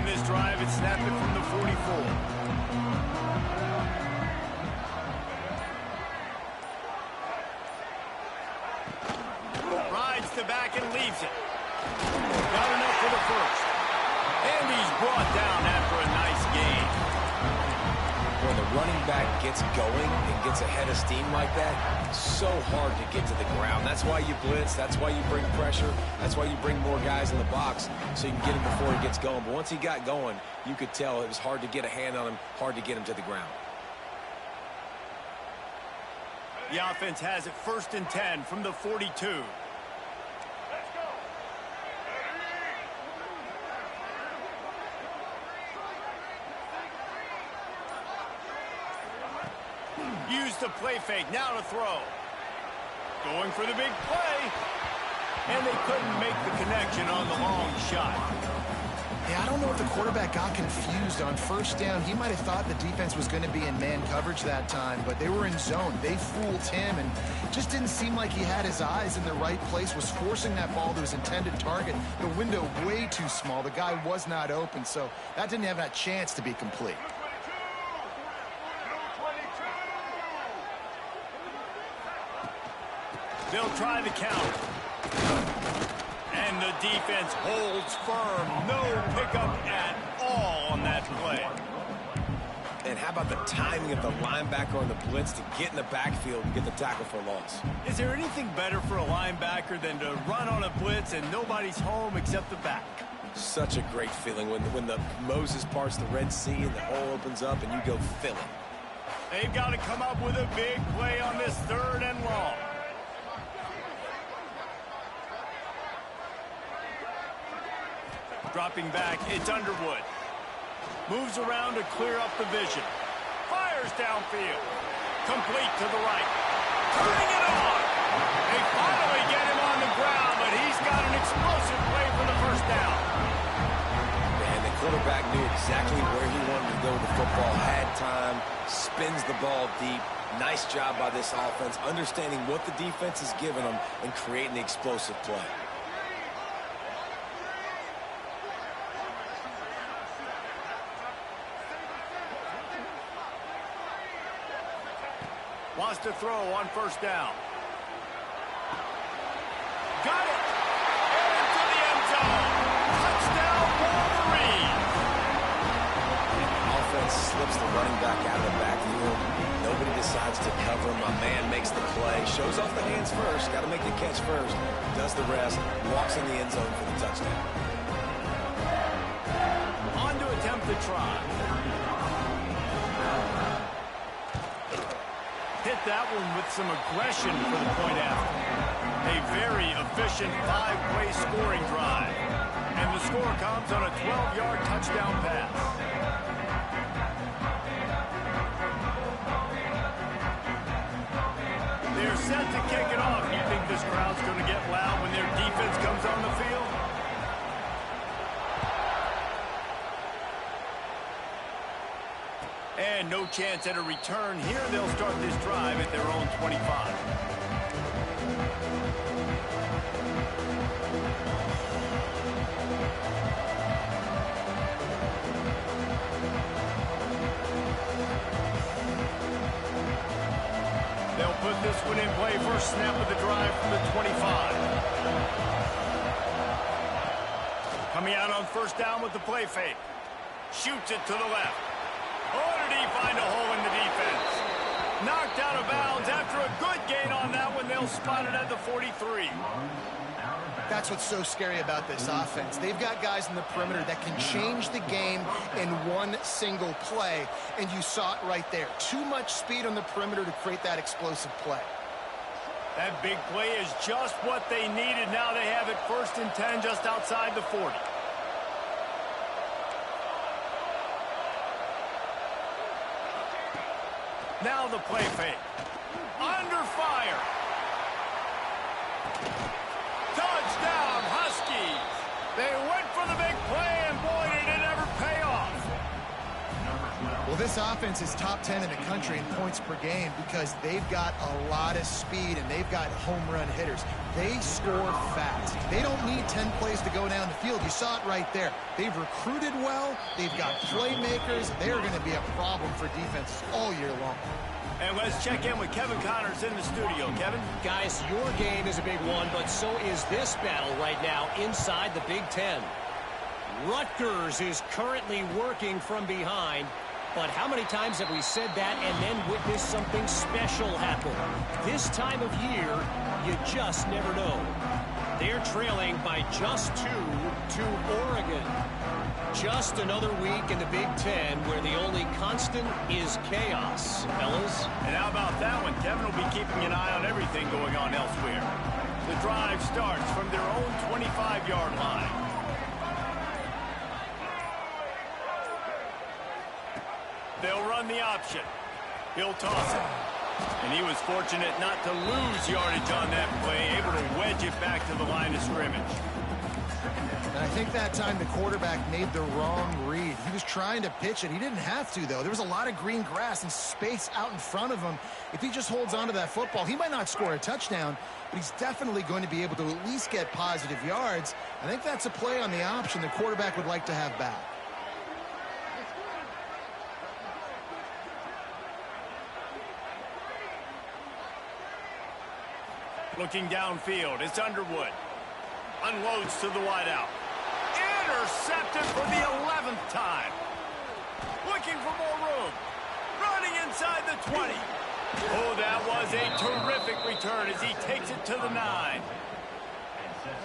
This drive and snapped it from the 44. Rides the back and leaves it. Got enough for the first. And he's brought down after a nice gain. When the running back gets going and gets ahead of steam like that, so hard to get to the ground. That's why you blitz. That's why you bring pressure. That's why you bring more guys in the box so you can get him before he gets going. But once he got going, you could tell it was hard to get a hand on him, hard to get him to the ground. The offense has it 1st and 10 from the 42. Use the play fake, now to throw. Going for the big play. And they couldn't make the connection on the long shot. Yeah, I don't know if the quarterback got confused on first down. He might have thought the defense was going to be in man coverage that time, but they were in zone. They fooled him, and just didn't seem like he had his eyes in the right place, was forcing that ball to his intended target. The window way too small. The guy was not open, so that didn't have that chance to be complete. They'll try the counter. And the defense holds firm. No pickup at all on on that play. And how about the timing of the linebacker on the blitz to get in the backfield and get the tackle for a loss? Is there anything better for a linebacker than to run on a blitz and nobody's home except the back? Such a great feeling when the Moses parts the Red Sea and the hole opens up and you go fill it. They've got to come up with a big play on this 3rd and long. Dropping back, it's Underwood. Moves around to clear up the vision. Fires downfield. Complete to the right. Turning it on. They finally get him on the ground, but he's got an explosive play for the first down. And the quarterback knew exactly where he wanted to go with the football, had time, spins the ball deep. Nice job by this offense, understanding what the defense is giving them and creating the explosive play. Wants to throw on 1st down. Got it! Into the end zone! Touchdown, Wolverines! Offense slips the running back out of the backfield. Nobody decides to cover him. My man makes the play. Shows off the hands first. Got to make the catch first. Does the rest. Walks in the end zone for the touchdown. On to attempt the try. Hit that one with some aggression for the point after. A very efficient 5-play scoring drive. And the score comes on a 12-yard touchdown pass. They're set to kick it off. You think this crowd's going to get loud when their defense comes on the field? And no chance at a return here. They'll start this drive at their own 25. They'll put this one in play. First snap of the drive from the 25. Coming out on 1st down with the play fake. Shoots it to the left. Oh, did he find a hole in the defense? Knocked out of bounds after a good gain on that one. They'll spot it at the 43. That's what's so scary about this offense. They've got guys in the perimeter that can change the game in one single play, and you saw it right there. Too much speed on the perimeter to create that explosive play. That big play is just what they needed. Now they have it 1st and 10 just outside the 40. Now the play fake. Under fire. Touchdown, Huskies. They went for the big play, and boy, did it ever pay off. Well, this offense is top 10 in the country in points per game because they've got a lot of speed and they've got home run hitters. They score fast. They don't need 10 plays to go down the field. You saw it right there. They've recruited well. They've got playmakers. They're going to be a problem for defenses all year long. And let's check in with Kevin Connors in the studio. Kevin? Guys, your game is a big one, but so is this battle right now inside the Big Ten. Rutgers is currently working from behind, but how many times have we said that and then witnessed something special happen? This time of year, you just never know. They're trailing by just 2 to Oregon. Just another week in the Big Ten where the only constant is chaos, fellas. And how about that one? Kevin will be keeping an eye on everything going on elsewhere. The drive starts from their own 25-yard line. They'll run the option. He'll toss it. And he was fortunate not to lose yardage on that play, able to wedge it back to the line of scrimmage. And I think that time the quarterback made the wrong read. He was trying to pitch it. He didn't have to, though. There was a lot of green grass and space out in front of him. If he just holds on to that football, he might not score a touchdown, but he's definitely going to be able to at least get positive yards. I think that's a play on the option the quarterback would like to have back. Looking downfield, it's Underwood. Unloads to the wideout. Intercepted for the 11th time. looking for more room. Running inside the 20. Oh, that was a terrific return as he takes it to the 9.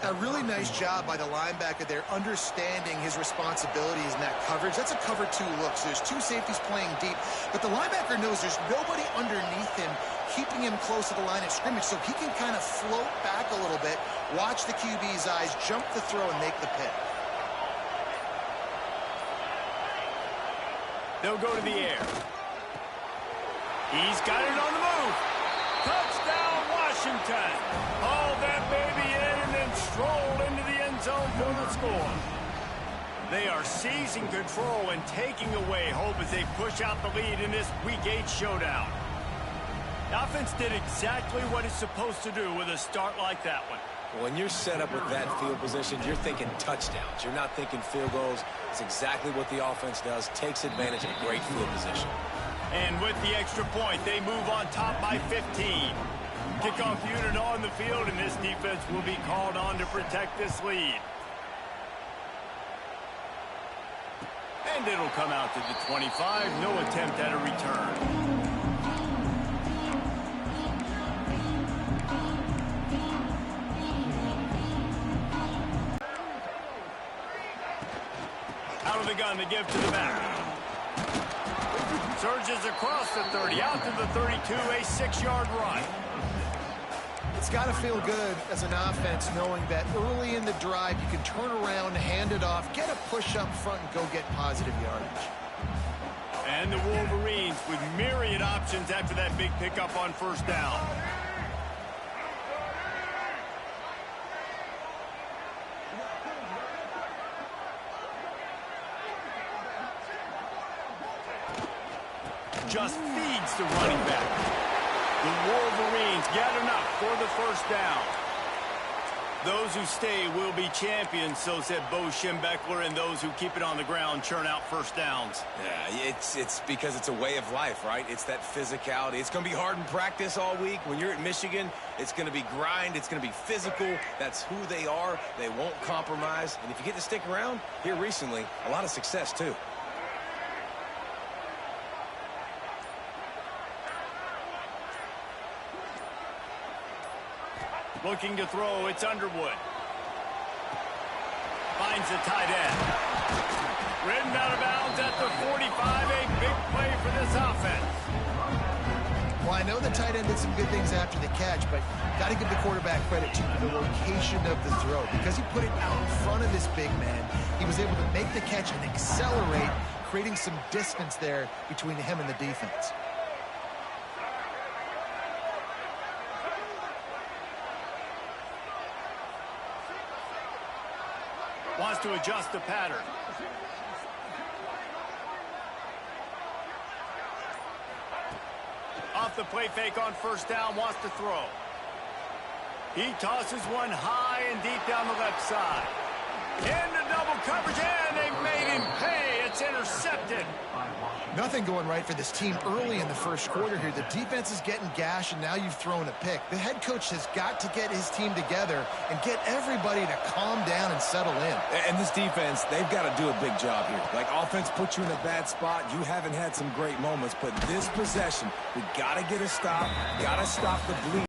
A really nice job by the linebacker there, understanding his responsibilities in that coverage. That's a cover 2 look, so there's 2 safeties playing deep, but the linebacker knows there's nobody underneath him keeping him close to the line of scrimmage, so he can kind of float back a little bit, watch the QB's eyes, jump the throw, and make the pick. They'll go to the air. He's got it on the move. Touchdown, Washington. Haul that baby in and then stroll into the end zone for the score. They are seizing control and taking away hope as they push out the lead in this Week 8 showdown. The offense did exactly what it's supposed to do with a start like that one. When you're set up with that field position, you're thinking touchdowns. You're not thinking field goals. It's exactly what the offense does, takes advantage of a great field position. And with the extra point, they move on top by 15. Kickoff unit on the field, and this defense will be called on to protect this lead. And it'll come out to the 25. No attempt at a return. Out of the gun to give to the back. Surges across the 30, out to the 32, a 6-yard run. It's got to feel good as an offense knowing that early in the drive you can turn around, hand it off, get a push up front, and go get positive yardage. And the Wolverines with myriad options after that big pickup on first down. Just feeds the running back. The Wolverines get enough for the first down. Those who stay will be champions, so said Bo Schembechler, and those who keep it on the ground churn out first downs. Yeah, it's because it's a way of life, right? It's that physicality. It's going to be hard in practice all week. When you're at Michigan, it's going to be grind. It's going to be physical. That's who they are. They won't compromise. And if you get to stick around, here recently, a lot of success, too. Looking to throw, it's Underwood. Finds the tight end. Ridden out of bounds at the 45, a big play for this offense. Well, I know the tight end did some good things after the catch, but got to give the quarterback credit to the location of the throw. Because he put it out in front of his big man, he was able to make the catch and accelerate, creating some distance there between him and the defense. Wants to adjust the pattern. Off the play fake on first down, wants to throw. He tosses one high and deep down the left side. Into double coverage, and they made him pay. It's intercepted. Nothing going right for this team early in the first quarter here. The defense is getting gashed, and now you've thrown a pick. The head coach has got to get his team together and get everybody to calm down and settle in. And this defense, they've got to do a big job here. Like, offense put you in a bad spot. You haven't had some great moments, but this possession, we got to get a stop, got to stop the bleed.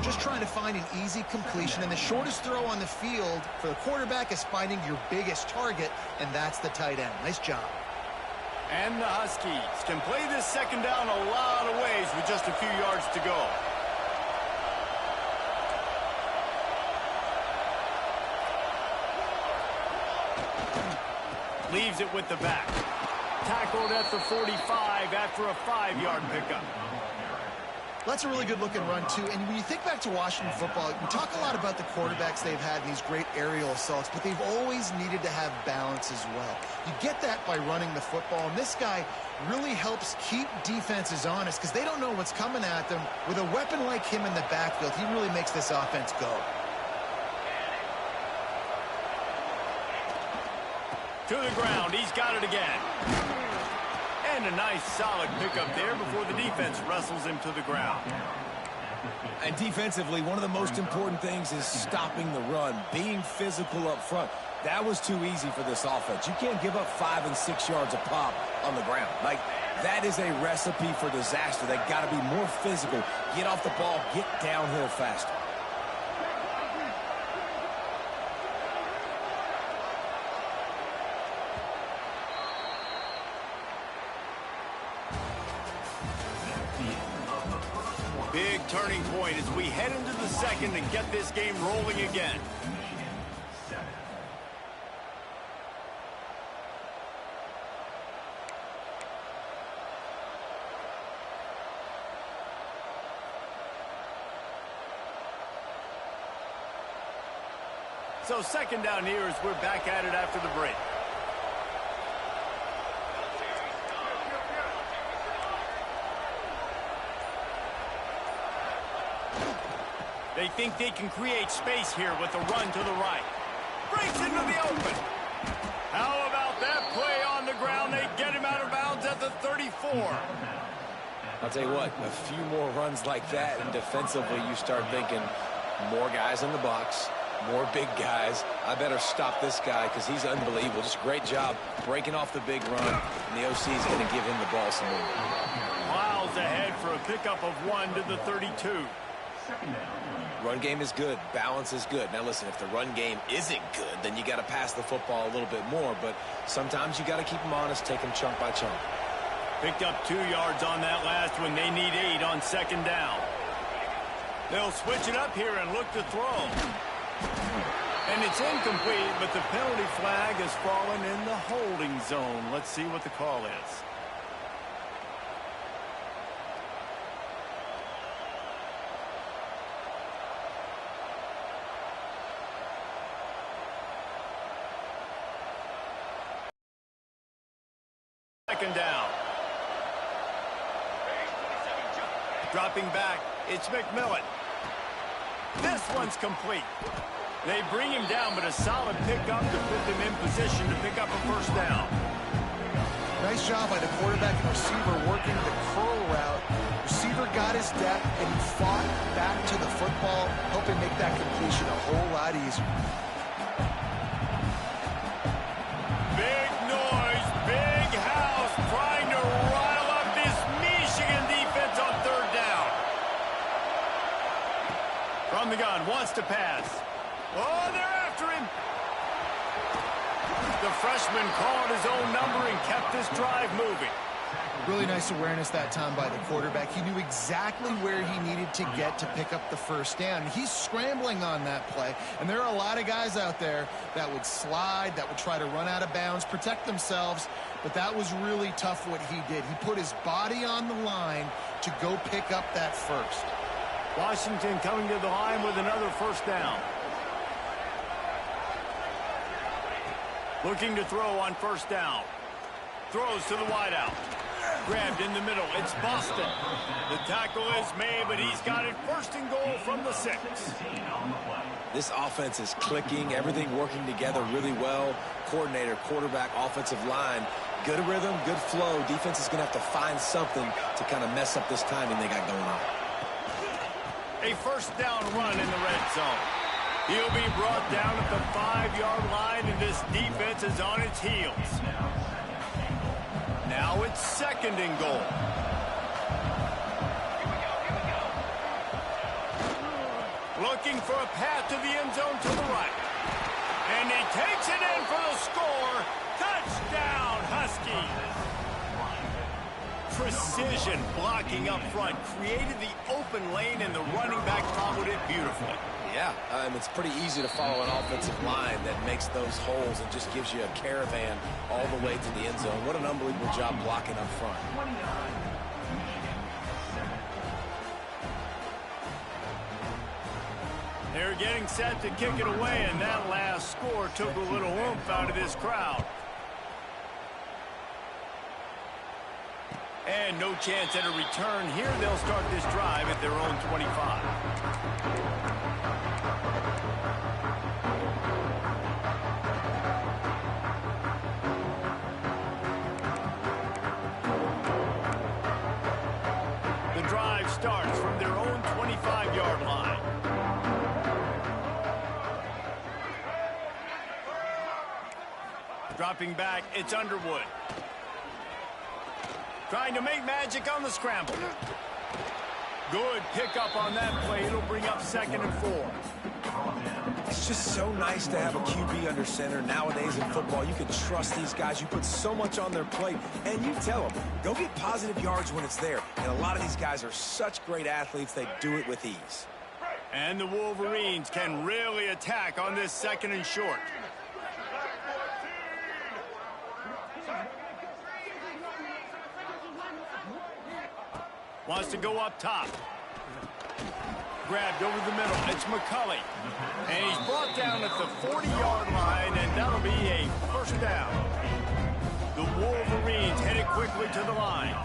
Just trying to find an easy completion, and the shortest throw on the field for the quarterback is finding your biggest target, and that's the tight end. Nice job. And the Huskies can play this second down a lot of ways with just a few yards to go. Leaves it with the back. Tackled at the 45 after a 5-yard pickup. That's a really good-looking run, too. And when you think back to Washington football, we talk a lot about the quarterbacks they've had in these great aerial assaults, but they've always needed to have balance as well. You get that by running the football, and this guy really helps keep defenses honest because they don't know what's coming at them. With a weapon like him in the backfield, he really makes this offense go. To the ground, he's got it again. And a nice solid pickup there before the defense wrestles him to the ground. And defensively, one of the most important things is stopping the run, being physical up front. That was too easy for this offense. You can't give up 5 and 6 yards a pop on the ground. Like, that is a recipe for disaster. They got to be more physical. Get off the ball, get downhill faster. Big turning point as we head into the second and get this game rolling again. So second down here as we're back at it after the break. They think they can create space here with a run to the right. Breaks into the open. How about that play on the ground? They get him out of bounds at the 34. I'll tell you what, a few more runs like that, and defensively you start thinking more guys in the box, more big guys. I better stop this guy because he's unbelievable. Just great job breaking off the big run, and the OC is going to give him the ball some more. Miles ahead for a pickup of 1 to the 32. Run game is good. Balance is good. Now, listen, if the run game isn't good, then you got to pass the football a little bit more. But sometimes you got to keep them honest, take them chunk by chunk. Picked up 2 yards on that last one. They need 8 on second down. They'll switch it up here and look to throw. And it's incomplete, but the penalty flag has fallen in the holding zone. Let's see what the call is. Second down. Dropping back, it's McMillan. This one's complete. They bring him down, but a solid pickup to put them in position to pick up a first down. Nice job by the quarterback and receiver working the curl route. Receiver got his depth, and he fought back to the football, helping make that completion a whole lot easier. Big noise, big house, trying to rile up this Michigan defense on third down. From the gun, wants to pass. Oh, they're after him. The freshman called his own number and kept this drive moving. Really nice awareness that time by the quarterback. He knew exactly where he needed to get to pick up the first down. He's scrambling on that play, and there are a lot of guys out there that would slide, that would try to run out of bounds, protect themselves, but that was really tough what he did. He put his body on the line to go pick up that first. Washington coming to the line with another first down. Looking to throw on first down. Throws to the wideout. Grabbed in the middle. It's Boston. The tackle is made, but he's got it first and goal from the 6. This offense is clicking. Everything working together really well. Coordinator, quarterback, offensive line. Good rhythm, good flow. Defense is going to have to find something to kind of mess up this timing they got going on. A first down run in the red zone. He'll be brought down at the 5-yard line, and this defense is on its heels. Now it's second and goal. Looking for a path to the end zone to the right. And he takes it in for the score. Touchdown, Huskies. Precision blocking up front created the open lane, and the running back followed it beautifully. Yeah, it's pretty easy to follow an offensive line that makes those holes and just gives you a caravan all the way to the end zone. What an unbelievable job blocking up front. They're getting set to kick it away, and that last score took a little oomph out of this crowd. And no chance at a return here. They'll start this drive at their own 25. The drive starts from their own 25-yard line. Dropping back, it's Underwood. Trying to make magic on the scramble. Good pickup on that play. It'll bring up 2nd and 4. It's just so nice to have a QB under center. Nowadays in football, you can trust these guys. You put so much on their plate, and you tell them, go get positive yards when it's there. And a lot of these guys are such great athletes, they do it with ease. And the Wolverines can really attack on this 2nd and short. Wants to go up top. Grabbed over the middle. It's McCulley. And he's brought down at the 40-yard line, and that'll be a 1st down. The Wolverines headed quickly to the line.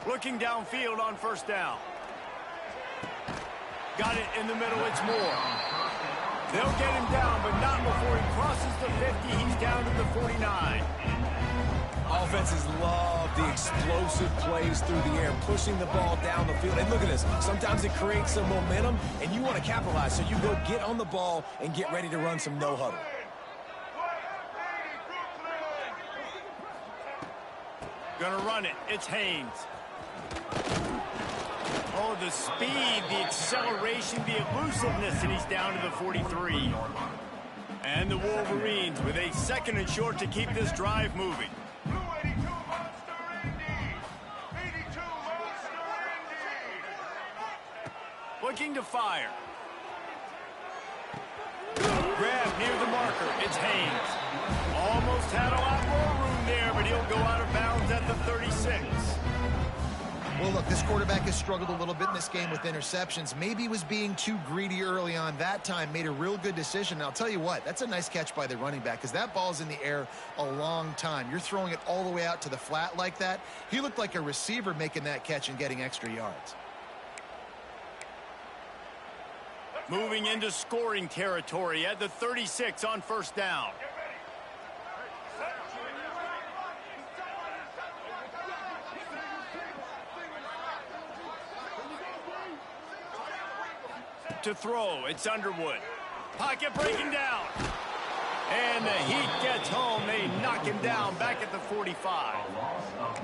Looking downfield on 1st down. Got it in the middle. It's Moore. They'll get him down, but not before he crosses the 50. He's down to the 49. Offenses love the explosive plays through the air, pushing the ball down the field. And look at this. Sometimes it creates some momentum, and you want to capitalize. So you go get on the ball and get ready to run some no-huddle. Gonna run it. It's Haynes. Oh, the speed, the acceleration, the elusiveness, and he's down to the 43. And the Wolverines with a 2nd and short to keep this drive moving. Looking to fire. Grab near the marker. It's Haynes. Almost had a lot more room there, but he'll go out of bounds at the 36. Well, look, this quarterback has struggled a little bit in this game with interceptions. Maybe he was being too greedy early on. That time made a real good decision. And I'll tell you what, that's a nice catch by the running back because that ball's in the air a long time. You're throwing it all the way out to the flat like that. He looked like a receiver making that catch and getting extra yards. Moving into scoring territory at the 36 on 1st down. To throw, it's Underwood. Pocket breaking down. And the Heat gets home. They knock him down back at the 45.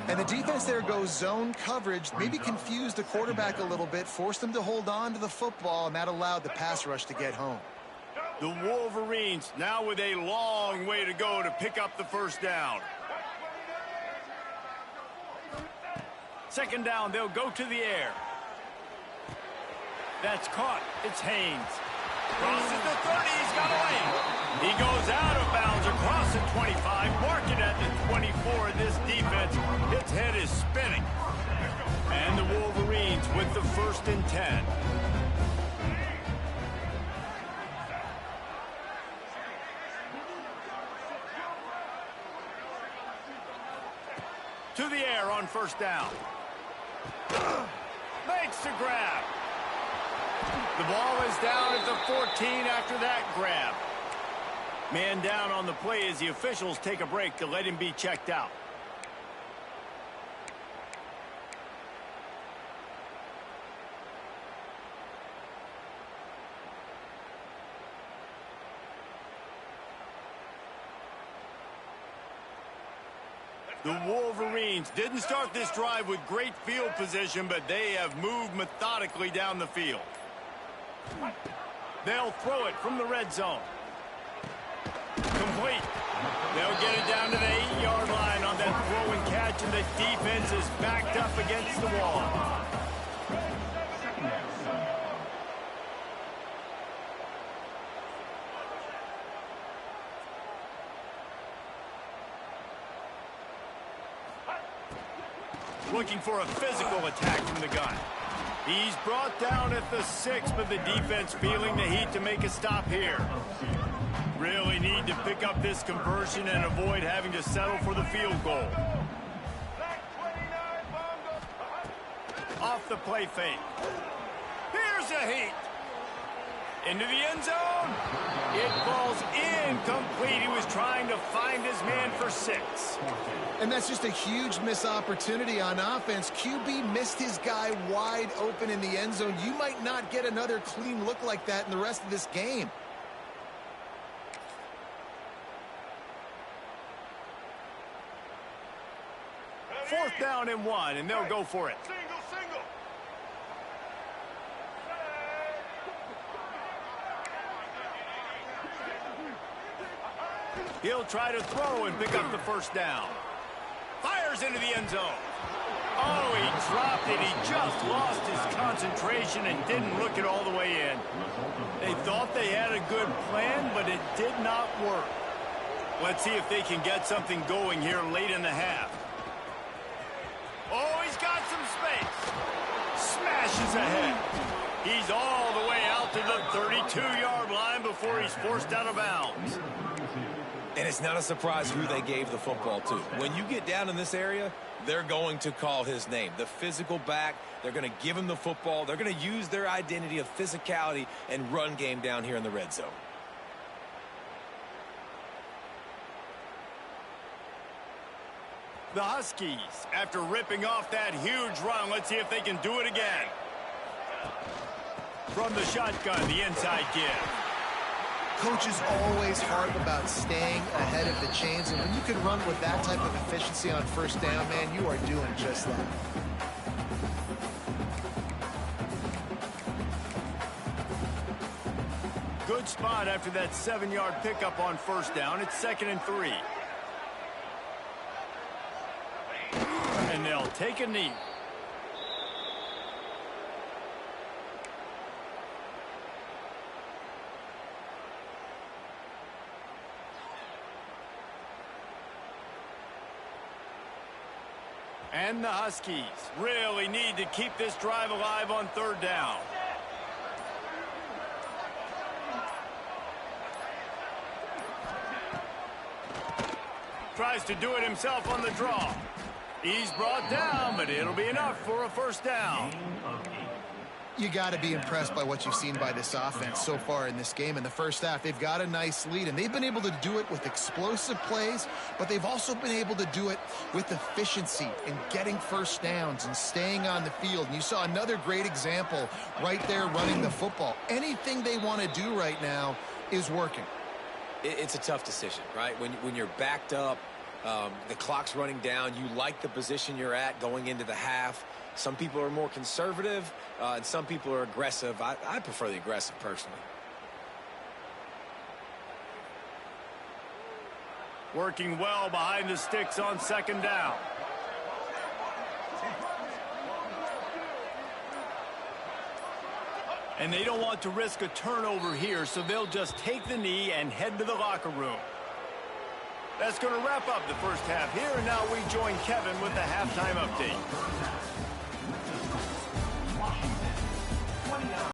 And the defense there goes zone coverage, maybe confused the quarterback a little bit, forced him to hold on to the football, and that allowed the pass rush to get home. The Wolverines now with a long way to go to pick up the 1st down. 2nd down, they'll go to the air. That's caught. It's Haynes. Crosses the 30. He's got away. He goes out of bounds across the 25. Mark it at the 24. This defense, its head is spinning. And the Wolverines with the 1st and 10. To the air on 1st down. Makes the grab. The ball is down at the 14 after that grab. Man down on the play as the officials take a break to let him be checked out. The Wolverines didn't start this drive with great field position, but they have moved methodically down the field. They'll throw it from the red zone. Complete. They'll get it down to the 8-yard line on that throw and catch, and the defense is backed up against the wall. Looking for a physical attack from the gun. He's brought down at the 6, but the defense feeling the heat to make a stop here. Really need to pick up this conversion and avoid having to settle for the field goal. Off the play fake. Here's a Heat. Into the end zone. It falls incomplete. He was trying to find his man for 6. And that's just a huge missed opportunity on offense. QB missed his guy wide open in the end zone. You might not get another clean look like that in the rest of this game. Fourth down and 1, and they'll go for it. Single. He'll try to throw and pick up the first down. Fires into the end zone. Oh, he dropped it. He just lost his concentration and didn't look it all the way in. They thought they had a good plan, but it did not work. Let's see if they can get something going here late in the half. Oh, he's got some space. Smashes ahead. He's all the way out to the 32-yard line before he's forced out of bounds. And it's not a surprise who they gave the football to. When you get down in this area, they're going to call his name. The physical back, they're going to give him the football. They're going to use their identity of physicality and run game down here in the red zone. The Huskies, after ripping off that huge run, let's see if they can do it again. From the shotgun, the inside give. Coaches always harp about staying ahead of the chains, and when you can run with that type of efficiency on first down, man, you are doing just that. Good spot after that 7-yard pickup on first down. It's 2nd and 3. And they'll take a knee. And the Huskies really need to keep this drive alive on 3rd down. Tries to do it himself on the draw. He's brought down, but it'll be enough for a first down. You got to be impressed by what you've seen by this offense so far in this game. In the first half, they've got a nice lead, and they've been able to do it with explosive plays, but they've also been able to do it with efficiency and getting first downs and staying on the field. And you saw another great example right there running the football. Anything they want to do right now is working. It's a tough decision, right? When you're backed up, the clock's running down, you like the position you're at going into the half. Some people are more conservative, and some people are aggressive. I prefer the aggressive, personally. Working well behind the sticks on 2nd down. And they don't want to risk a turnover here, so they'll just take the knee and head to the locker room. That's going to wrap up the first half here, and now we join Kevin with the halftime update.